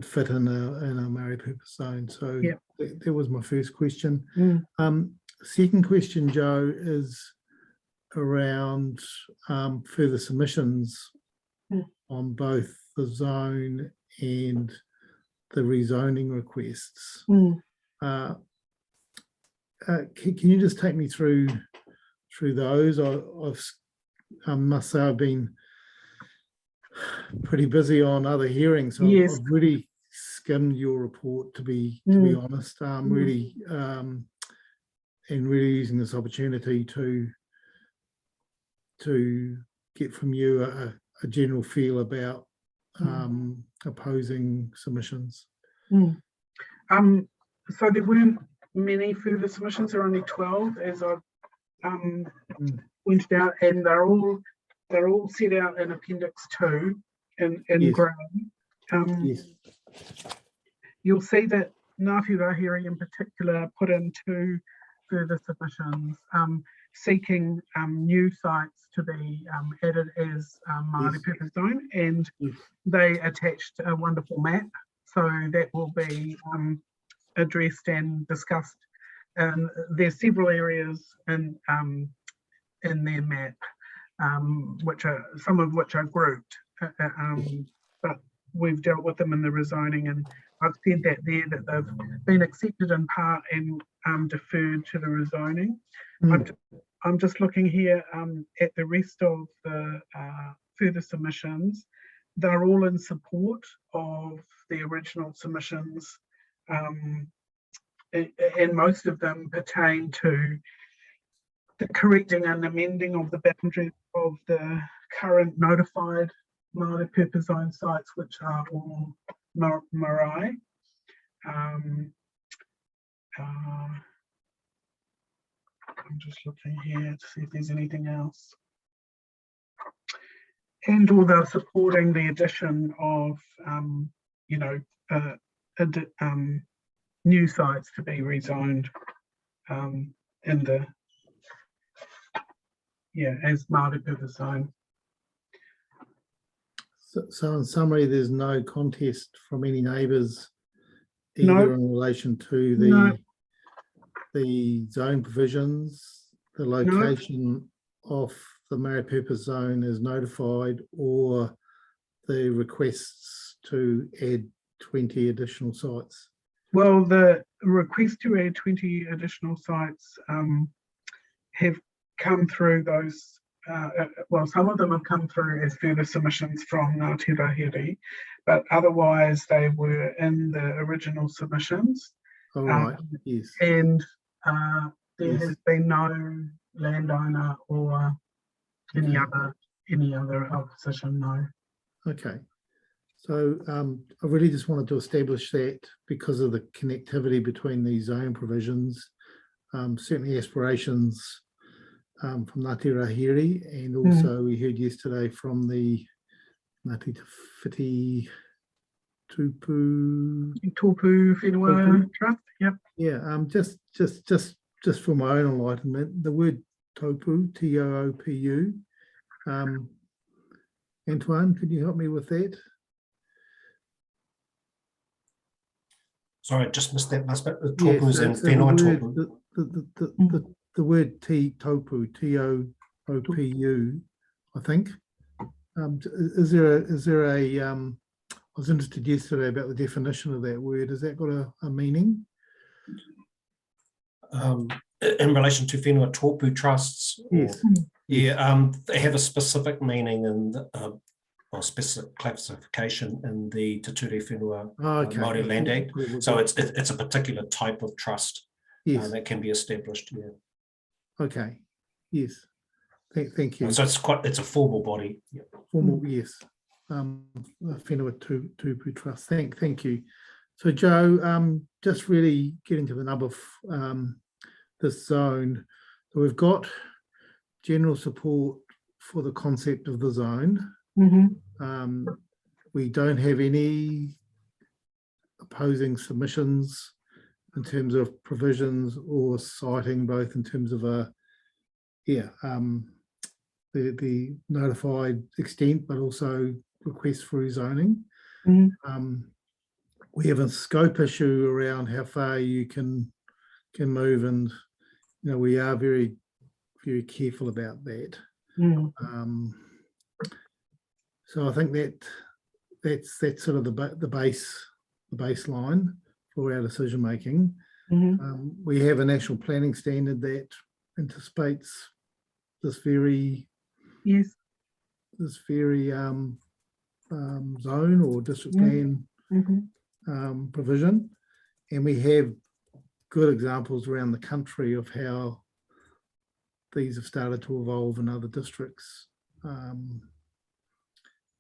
fit in a Maori Purpose Zone. So that was my first question. Second question, Joe, is around further submissions on both the zone and the rezoning requests. Can you just take me through those? I must say I've been pretty busy on other hearings, so I've really skimmed your report, to be honest. Really and really using this opportunity to get from you a general feel about opposing submissions. So there weren't many further submissions. There are only 12, as I've pointed out, and they're all set out in Appendix 2 in grey. You'll see that Ngāti Rahiri in particular put in 2 further submissions seeking new sites to be added as Māori Purpose Zone, and they attached a wonderful map, so that will be addressed and discussed. There's several areas in their map, some of which are grouped, but we've dealt with them in the rezoning, and I've said that they've been accepted in part and deferred to the rezoning. I'm just looking here at the rest of the further submissions. They're all in support of the original submissions, and most of them pertain to the correcting and amending of the boundaries of the current notified Māori Purpose Zone sites, which are all marae. I'm just looking here to see if there's anything else. And although supporting the addition of, new sites to be rezoned as Māori Purpose Zone. So in summary, there's no contest from any neighbours either in relation to the zone provisions, the location of the Maori Purpose Zone is notified, or the requests to add 20 additional sites? Well, the request to add 20 additional sites have come through those. Some of them have come through as further submissions from Ngāti Rahiri, but otherwise they were in the original submissions. All right. Yes. And there has been no landowner or any other opposition. No. Okay. So I really just wanted to establish that because of the connectivity between these zone provisions, certainly aspirations from Ngāti Rahiri, and also we heard yesterday from the Ngāti Te Whiti Tōpū Whenua Trust. Yep. Yeah. Just for my own enlightenment, the word tōpū, T-O-O-P-U. Antoine, could you help me with that? Sorry, I just missed that last bit. Tōpū's in whenua tōpū. The word tōpū, T-O-O-P-U, I think. Is there a I was interested yesterday about the definition of that word. Has that got a meaning? In relation to whenua tōpū trusts? Yes. They have a specific meaning and specific classification in the Te Ture Whenua Māori Land Act. So it's a particular type of trust that can be established. Yeah. Okay. Yes. Thank you. So it's a formal body. Yep. Formal, yes. Whenua Tūpū Trust. Thank you. So Joe, just really getting to the nub of this zone. So we've got general support for the concept of the zone. We don't have any opposing submissions in terms of provisions or citing, both in terms of the notified extent, but also requests for rezoning. We have a scope issue around how far you can move, and we are very, very careful about that. So I think that's sort of the baseline for our decision making. We have a national planning standard that anticipates this very zone or district plan provision, and we have good examples around the country of how these have started to evolve in other districts.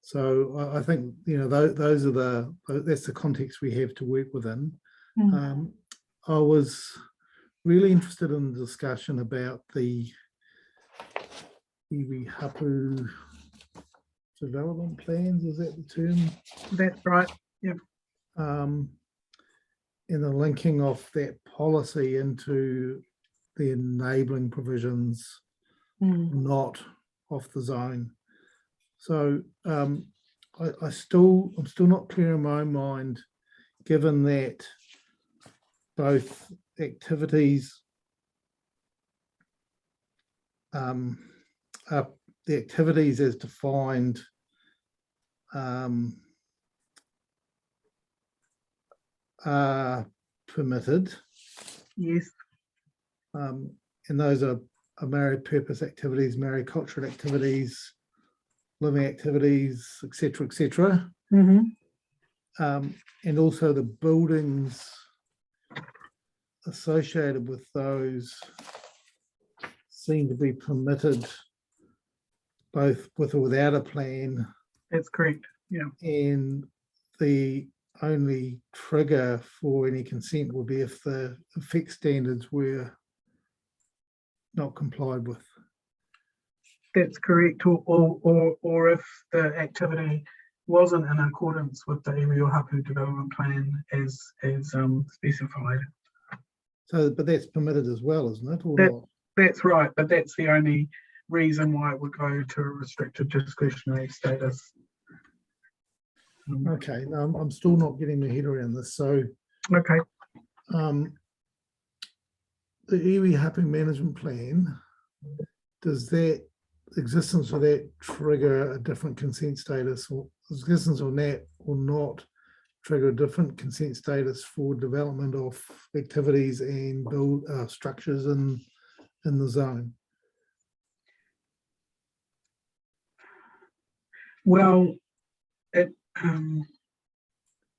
So I think that's the context we have to work within. I was really interested in the discussion about the iwi hapu development plans. Is that the term? That's right. Yep. And the linking of that policy into the enabling provisions, not off the zone. So I'm still not clear in my own mind, given that both activities, the activities as defined are permitted. Yes. And those are Maori purpose activities, Maori cultural activities, living activities, etc., etc. And also the buildings associated with those seem to be permitted both with or without a plan. That's correct. Yeah. And the only trigger for any consent would be if the effect standards were not complied with. That's correct, or if the activity wasn't in accordance with the iwi o hapu development plan as specified. So, but that's permitted as well, isn't it? Or not? That's right, but that's the only reason why it would go to a restricted discretionary status. Okay, no, I'm still not getting my head around this. So, okay, the iwi hapu management plan, does that existence of that trigger a different consent status, or existence of that or not trigger a different consent status for development of activities and build structures in the zone? well,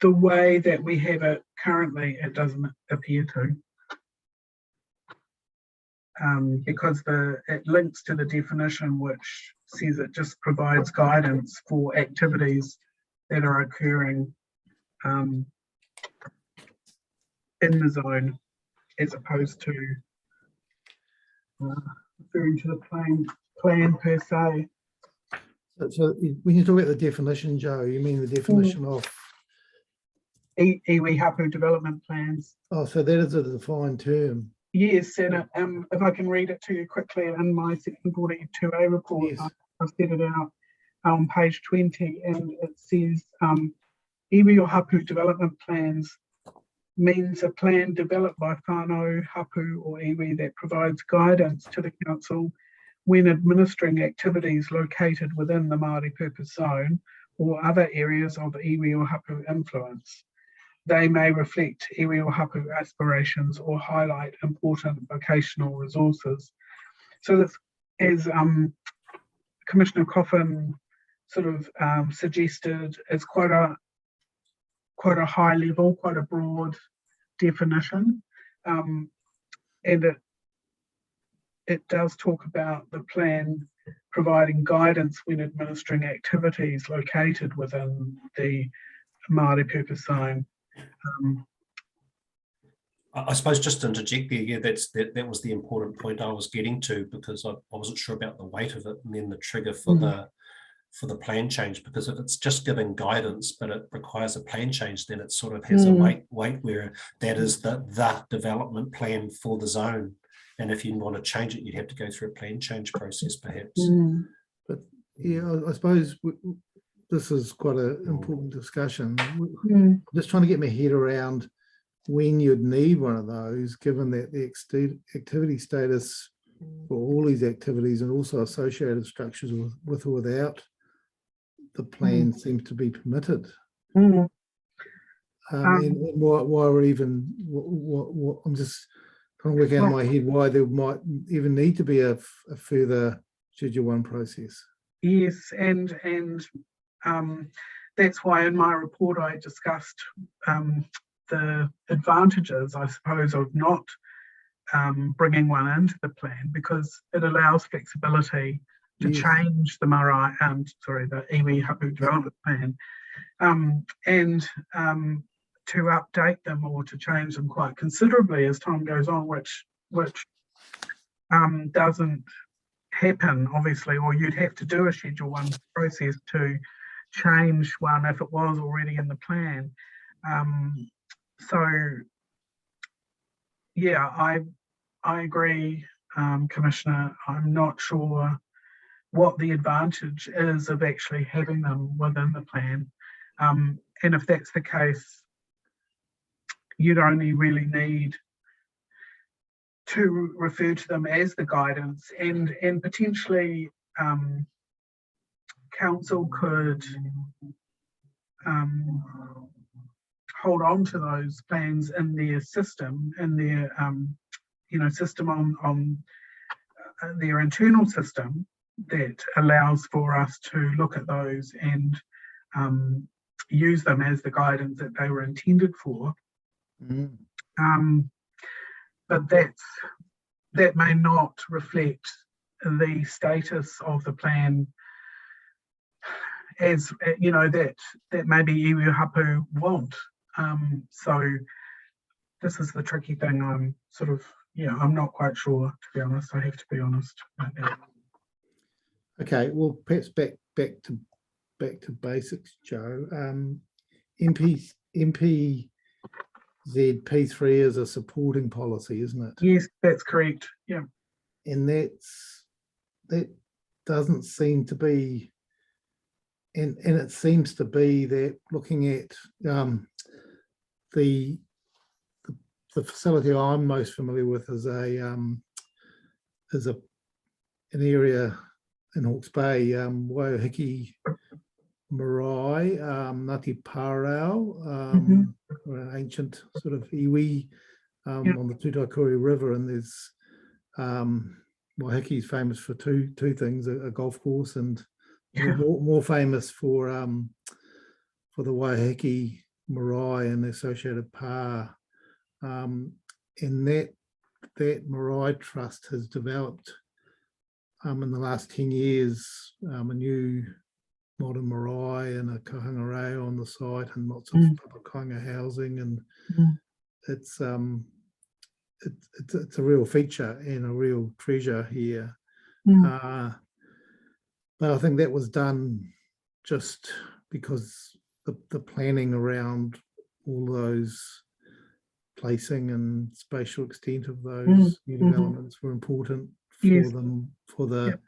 the way that we have it currently, it doesn't appear to. Because it links to the definition, which says it just provides guidance for activities that are occurring in the zone, as opposed to referring to the plan per se. So when you talk about the definition, Joe, you mean the definition of iwi hapu development plans. Oh, so that is a defined term. Yes, and if I can read it to you quickly in my section 42A report, Yes. I've set it out on page 20, and it says iwi o hapu development plans means a plan developed by whānau, hapu or iwi that provides guidance to the council when administering activities located within the Māori purpose zone or other areas of iwi o hapu influence. They may reflect iwi o hapu aspirations or highlight important vocational resources. So this, as Commissioner Coffin sort of suggested, is quite a high level, quite a broad definition, and it does talk about the plan providing guidance when administering activities located within the Māori purpose zone. I suppose just to interject there, yeah, that was the important point I was getting to, because I wasn't sure about the weight of it, and then the trigger for the plan change, because if it's just giving guidance but it requires a plan change, then it sort of has a weight where that is the development plan for the zone, and if you want to change it, you'd have to go through a plan change process perhaps. But yeah, I suppose this is quite an important discussion. Just trying to get my head around when you'd need one of those, given that the activity status for all these activities and also associated structures with or without the plan seems to be permitted. And why or even what I'm just trying to work out in my head why there might even need to be a further Schedule 1 process. Yes, and that's why in my report I discussed the advantages, I suppose, of not bringing one into the plan, because it allows flexibility to change the the iwi hapu development plan, and to update them or to change them quite considerably as time goes on, which doesn't happen, obviously, or you'd have to do a Schedule 1 process to change one if it was already in the plan. So yeah, I agree, Commissioner. I'm not sure what the advantage is of actually having them within the plan. And if that's the case, you'd only really need to refer to them as the guidance, and potentially council could hold on to those plans in their system, system on their internal system that allows for us to look at those and use them as the guidance that they were intended for. But that may not reflect the status of the plan, as that maybe iwi hapu want. So this is the tricky thing. I'm sort of, I'm not quite sure, to be honest. I have to be honest about that. Okay, well, perhaps back to basics, Joe. MPZ P3 is a supporting policy, isn't it? Yes, that's correct. Yeah. And that doesn't seem to be, and it seems to be that looking at the facility I'm most familiar with is an area in Hawke's Bay, Waiheke Marae, Ngāti Parau, an ancient sort of iwi on the Tutaikuri River, and there's Waiheke's famous for two things: a golf course, and more famous for the Waiheke Marae and the associated pā. And that Marae Trust has developed in the last 10 years a new modern marae and a kahangareo on the site, and lots of papakainga housing, and it's a real feature and a real treasure here. But I think that was done just because the planning around all those placing and spatial extent of those new developments were important for them, for the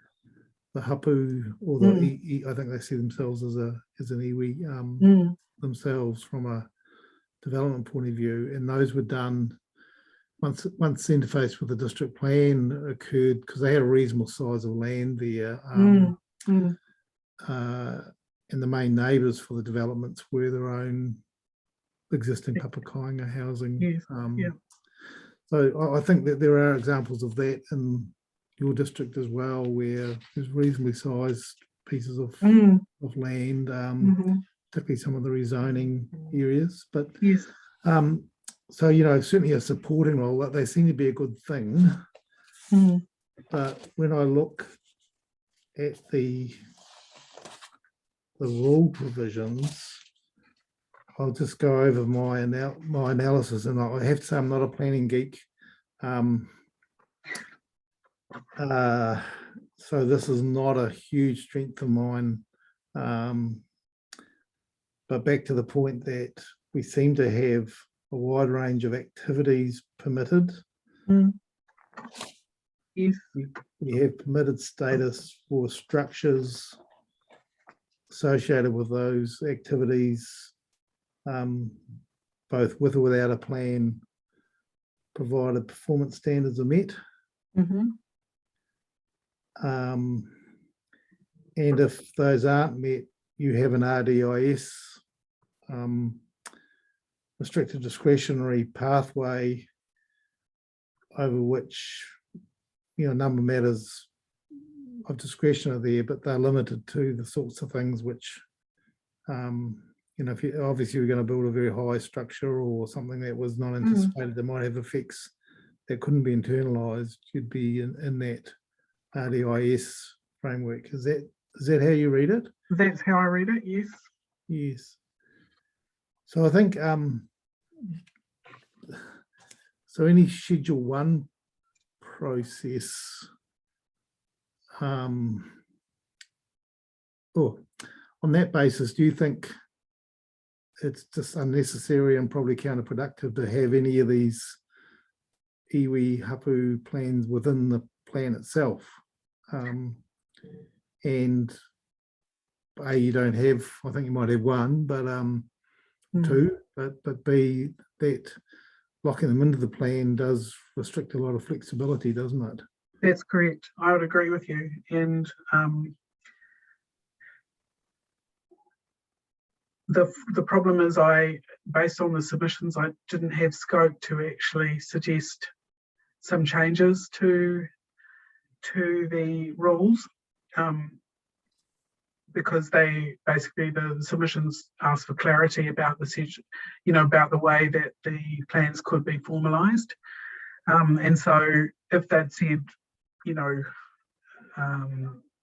hapu, or the I think they see themselves as an iwi themselves from a development point of view, and those were done once interface with the district plan occurred, because they had a reasonable size of land there, and the main neighbours for the developments were their own existing papakainga housing. So I think that there are examples of that in your district as well, where there's reasonably sized pieces of land, particularly some of the rezoning areas. But so certainly a supporting role, that they seem to be a good thing. But when I look at the rule provisions, I'll just go over my analysis, and I have to say I'm not a planning geek. So this is not a huge strength of mine. But back to the point that we seem to have a wide range of activities permitted. Yes. We have permitted status for structures associated with those activities, both with or without a plan, provided performance standards are met. And if those aren't met, you have an RDIS, restricted discretionary pathway, over which, a number of matters of discretion are there, but they're limited to the sorts of things which, if you obviously you're going to build a very high structure or something that was not anticipated that might have effects that couldn't be internalized, you'd be in that RDIS framework. Is that how you read it? That's how I read it, yes. Yes. So I think so any Schedule 1 process, on that basis, do you think it's just unnecessary and probably counterproductive to have any of these iwi hapu plans within the plan itself? And you don't have, I think you might have one, but two, but B, that locking them into the plan does restrict a lot of flexibility, doesn't it? That's correct. I would agree with you. And the problem is based on the submissions, I didn't have scope to actually suggest some changes to the rules, because the submissions asked for clarity about about the way that the plans could be formalised. And so if that said,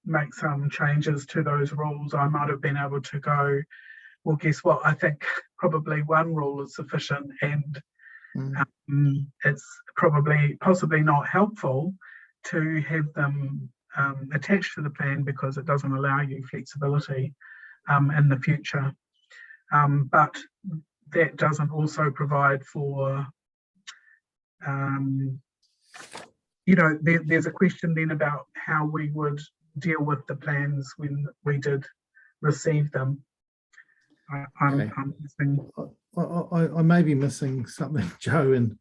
make some changes to those rules, I might have been able to go, well, guess what? I think probably one rule is sufficient, and it's possibly not helpful to have them attached to the plan because it doesn't allow you flexibility in the future. But that doesn't also provide for, there's a question then about how we would deal with the plans when we did receive them. I'm missing. I may be missing something, Joe, and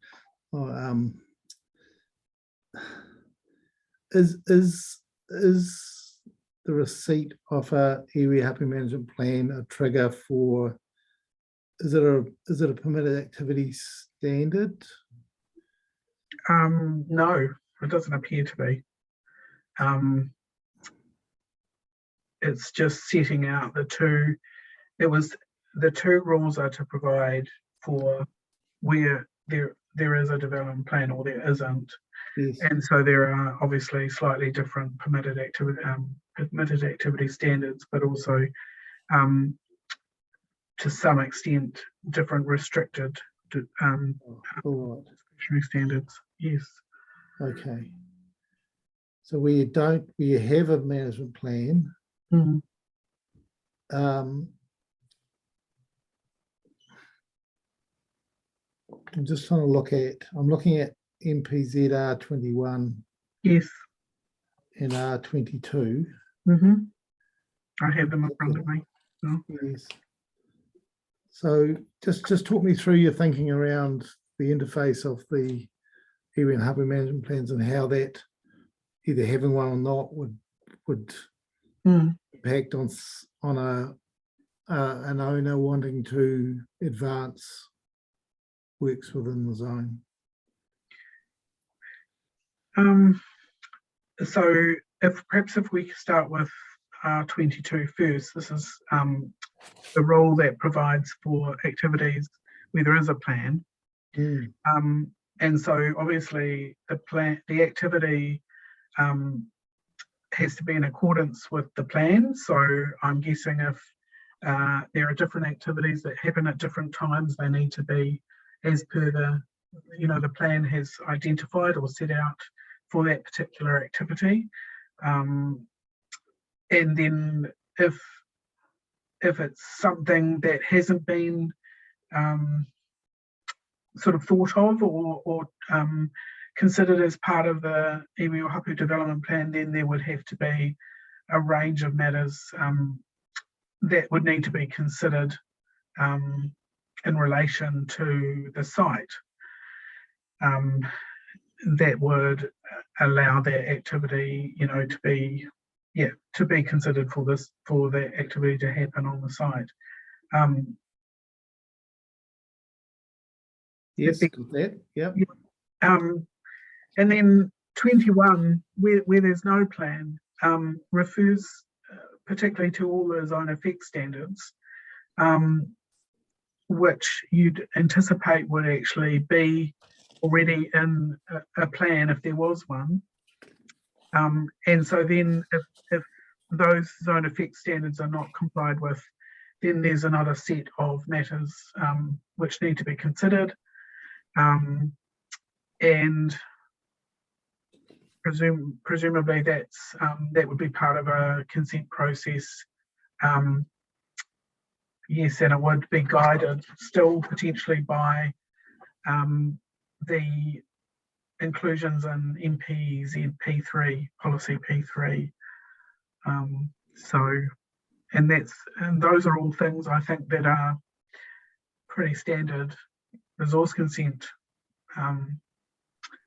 is the receipt of a iwi hapu management plan a trigger for? Is it a permitted activity standard? No, it doesn't appear to be. It's just setting out the two. The two rules are to provide for where there is a development plan or there isn't. Yes. And so there are obviously slightly different permitted activity standards, but also to some extent different restricted discretionary standards. Yes. Okay. So we have a management plan. I'm just trying to I'm looking at MPZ R21. Yes. And R22. I have them in front of me. So. Yes. So just talk me through your thinking around the interface of the iwi and hapu management plans and how that either having one or not would impact on an owner wanting to advance works within the zone. So if we start with R22 first, this is the rule that provides for activities where there is a plan. And so obviously the activity has to be in accordance with the plan. So I'm guessing if there are different activities that happen at different times. They need to be as per the, the plan has identified or set out for that particular activity. And then if it's something that hasn't been sort of thought of or considered as part of the iwi o hapu development plan, then there would have to be a range of matters that would need to be considered in relation to the site that would allow that activity, to be considered for that activity to happen on the site. Yes, got that. Yep. And then 21, where there's no plan, refers particularly to all the zone effect standards, which you'd anticipate would actually be already in a plan if there was one. And so then if those zone effect standards are not complied with, then there's another set of matters which need to be considered. And presumably that would be part of a consent process. Yes, and it would be guided still potentially by the inclusions in MPZ P3, policy P3. And those are all things I think that are pretty standard resource consent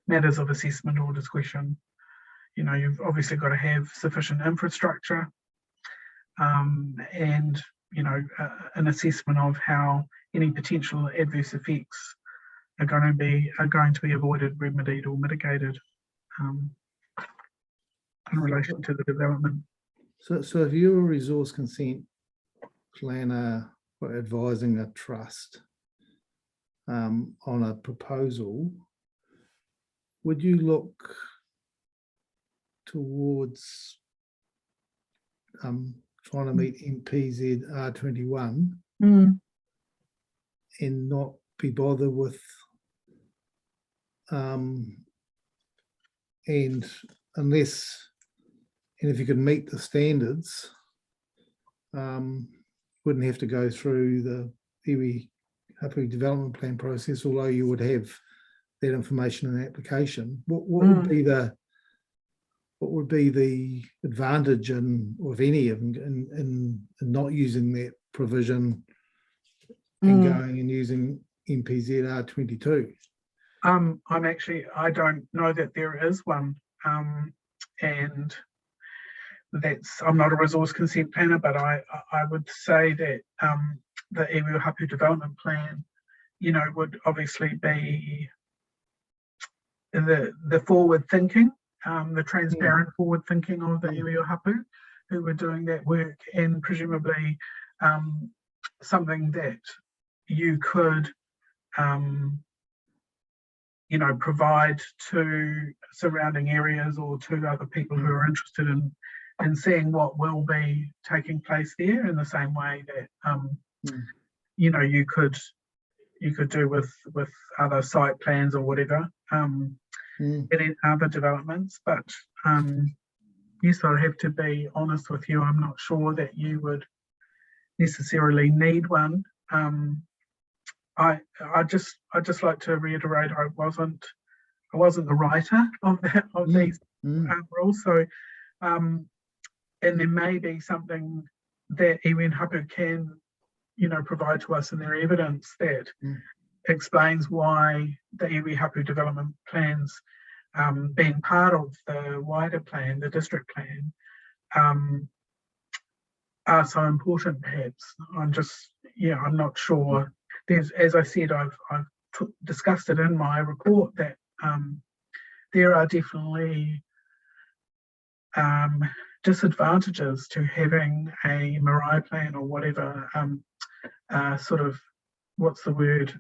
matters of assessment or discretion. You've obviously got to have sufficient infrastructure and an assessment of how any potential adverse effects are going to be avoided, remedied, or mitigated in relation to the development. So if you're a resource consent planner or advising a trust on a proposal, would you look towards trying to meet MPZ R21 and not be bothered with and if you could meet the standards, wouldn't have to go through the iwi hapu development plan process, although you would have that information in the application. What would be the advantage or if any in not using that provision and going and using MPZ R22? I don't know that there is one, and I'm not a resource consent planner, but I would say that the iwi o hapu development plan, would obviously be the forward thinking, the transparent forward thinking of the iwi o hapu who were doing that work, and presumably something that you could provide to surrounding areas or to other people who are interested in seeing what will be taking place there, in the same way that you could do with other site plans or whatever, and other developments. But yes, I have to be honest with you, I'm not sure that you would necessarily need one. I just like to reiterate, I wasn't the writer of these rules. So and there may be something that iwi hapu can provide to us in their evidence that explains why the iwi hapu development plans, being part of the wider plan, the district plan, are so important. Perhaps I'm not sure. As I said, I've discussed it in my report that there are definitely disadvantages to having a Maori plan or whatever, sort of, what's the word,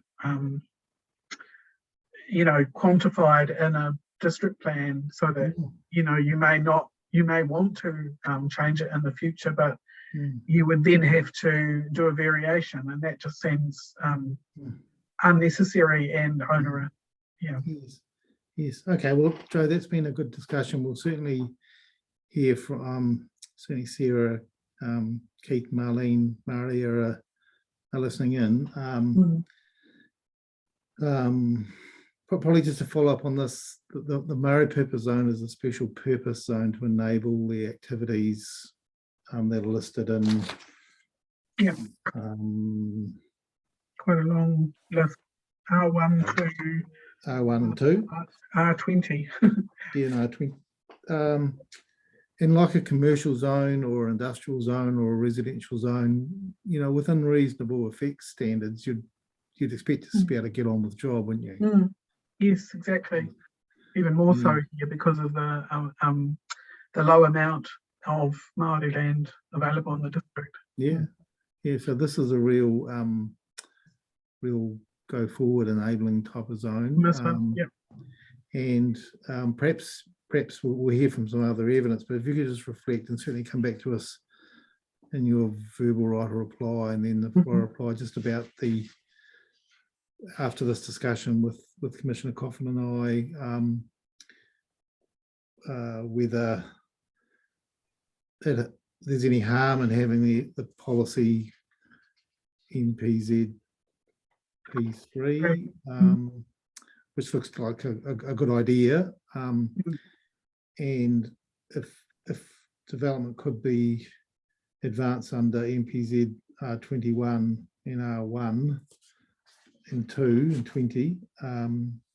quantified in a district plan, so that you may want to change it in the future, but you would then have to do a variation, and that just seems unnecessary and onerous. Yeah. Yes. Yes. Okay. Well, Joe, that's been a good discussion. We'll certainly hear from certainly Sarah, Keith, Marlene, Maori are listening in. Probably just to follow up on this, the Maori purpose zone is a special purpose zone to enable the activities that are listed in. Yeah. Quite a long list. R1 to R1 and 2. R20. Yeah, no, 20. In like a commercial zone or industrial zone or a residential zone, within reasonable effects standards, you'd expect us to be able to get on with the job, wouldn't you? Yes, exactly. Even more so here because of the low amount of Maori land available in the district. Yeah, yeah. So this is a real go forward enabling type of zone. And perhaps we'll hear from some other evidence, but if you could just reflect and certainly come back to us in your verbal right of reply and then the floor reply just about after this discussion with Commissioner Coffin and I, whether there's any harm in having the policy NPZ P3, which looks like a good idea, and if development could be advanced under NPZ R21 and R1 and 2 and 20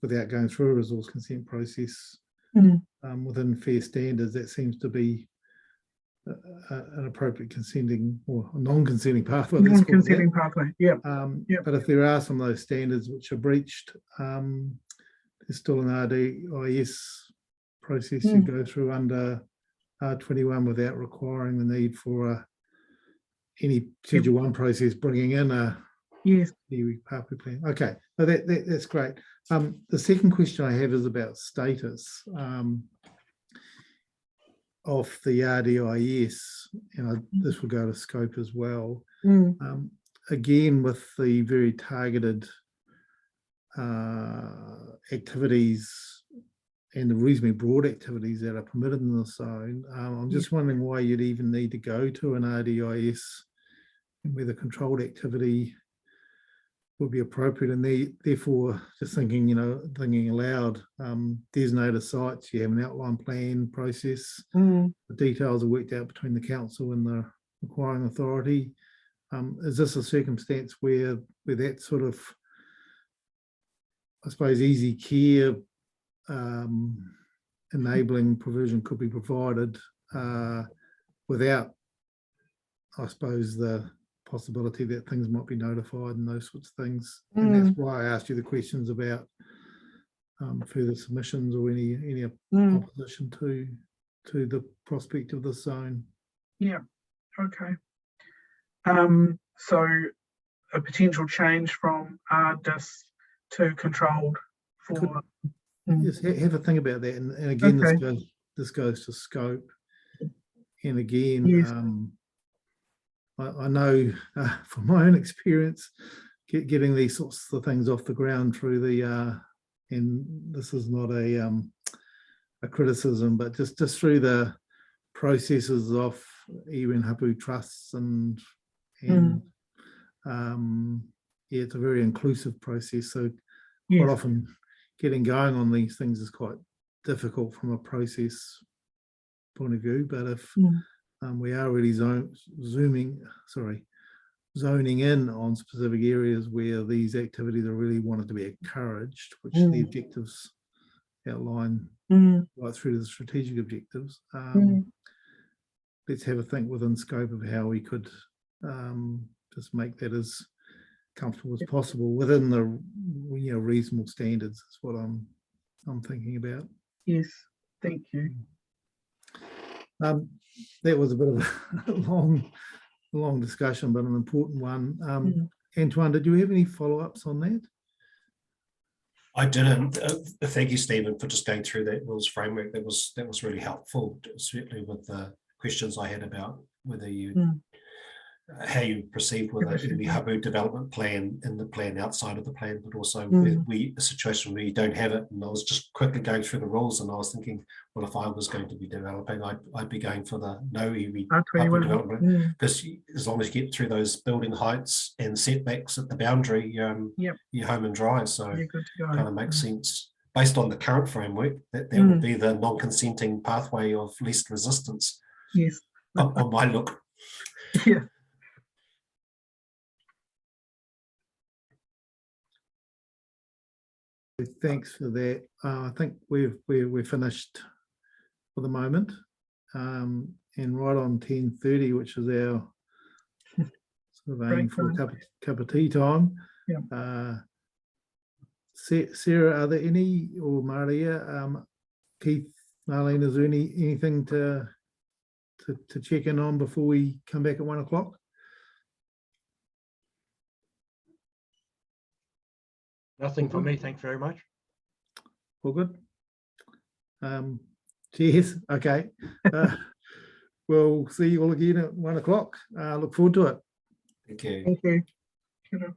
without going through a resource consent process within fair standards, that seems to be an appropriate consenting or non-consenting pathway. Non-consenting pathway, yeah. But if there are some of those standards which are breached, there's still an RDIS process to go through under R21 without requiring the need for any Schedule 1 process bringing in a iwi pathway plan. Okay, so that's great. The second question I have is about status of the RDIS, and this will go to scope as well. Again, with the very targeted activities and the reasonably broad activities that are permitted in the zone, I'm just wondering why you'd even need to go to an RDIS and whether controlled activity would be appropriate, and therefore just thinking aloud, designated sites, you have an outline plan process, the details are worked out between the council and the acquiring authority. Is this a circumstance where that sort of, I suppose, easy care enabling provision could be provided without, I suppose, the possibility that things might be notified and those sorts of things? And that's why I asked you the questions about further submissions or any opposition to the prospect of the zone. Yeah, okay. So a potential change from RDIS to controlled for... Just have a think about that, and again, this goes to scope, and again, I know from my own experience, getting these sorts of things off the ground through the, and this is not a criticism, but just through the processes of iwi and hapu trusts and it's a very inclusive process. So quite often getting going on these things is quite difficult from a process point of view. But if we are really zoning in on specific areas where these activities are really wanted to be encouraged, which the objectives outline right through to the strategic objectives. Let's have a think within scope of how we could just make that as comfortable as possible within the reasonable standards. Is what I'm thinking about. Yes, thank you. That was a bit of a long discussion, but an important one. Antoine, did you have any follow-ups on that? I didn't. Thank you, Stephen, for just going through that rules framework. That was really helpful, certainly with the questions I had about whether you how you proceed with Give us the your- Habu development plan and the plan outside of the plan, but also Mm. a situation where you don't have it. And I was just quickly going through the rules, and I was thinking, well, if I was going to be developing, I'd be going for the no iwi Habu development, because as long as you get through those building heights and setbacks at the boundary, you're home and dry. So You're good to go. kind of makes sense based on the current framework. That would be the non-consenting pathway of least resistance. Yes. on my look. Yeah. Thanks for that. I think we're finished for the moment, and right on 10:30, which is our sort of aim Break for a time. cup of tea time. Yeah. Sarah, are there any, or Maria, Keith, Marlene, is there anything to check in on before we come back at 1 o'clock? Nothing for me, thanks very much. All good. Cheers. Okay. We'll see you all again at 1 o'clock. Look forward to it. Thank you. Thank you. Good.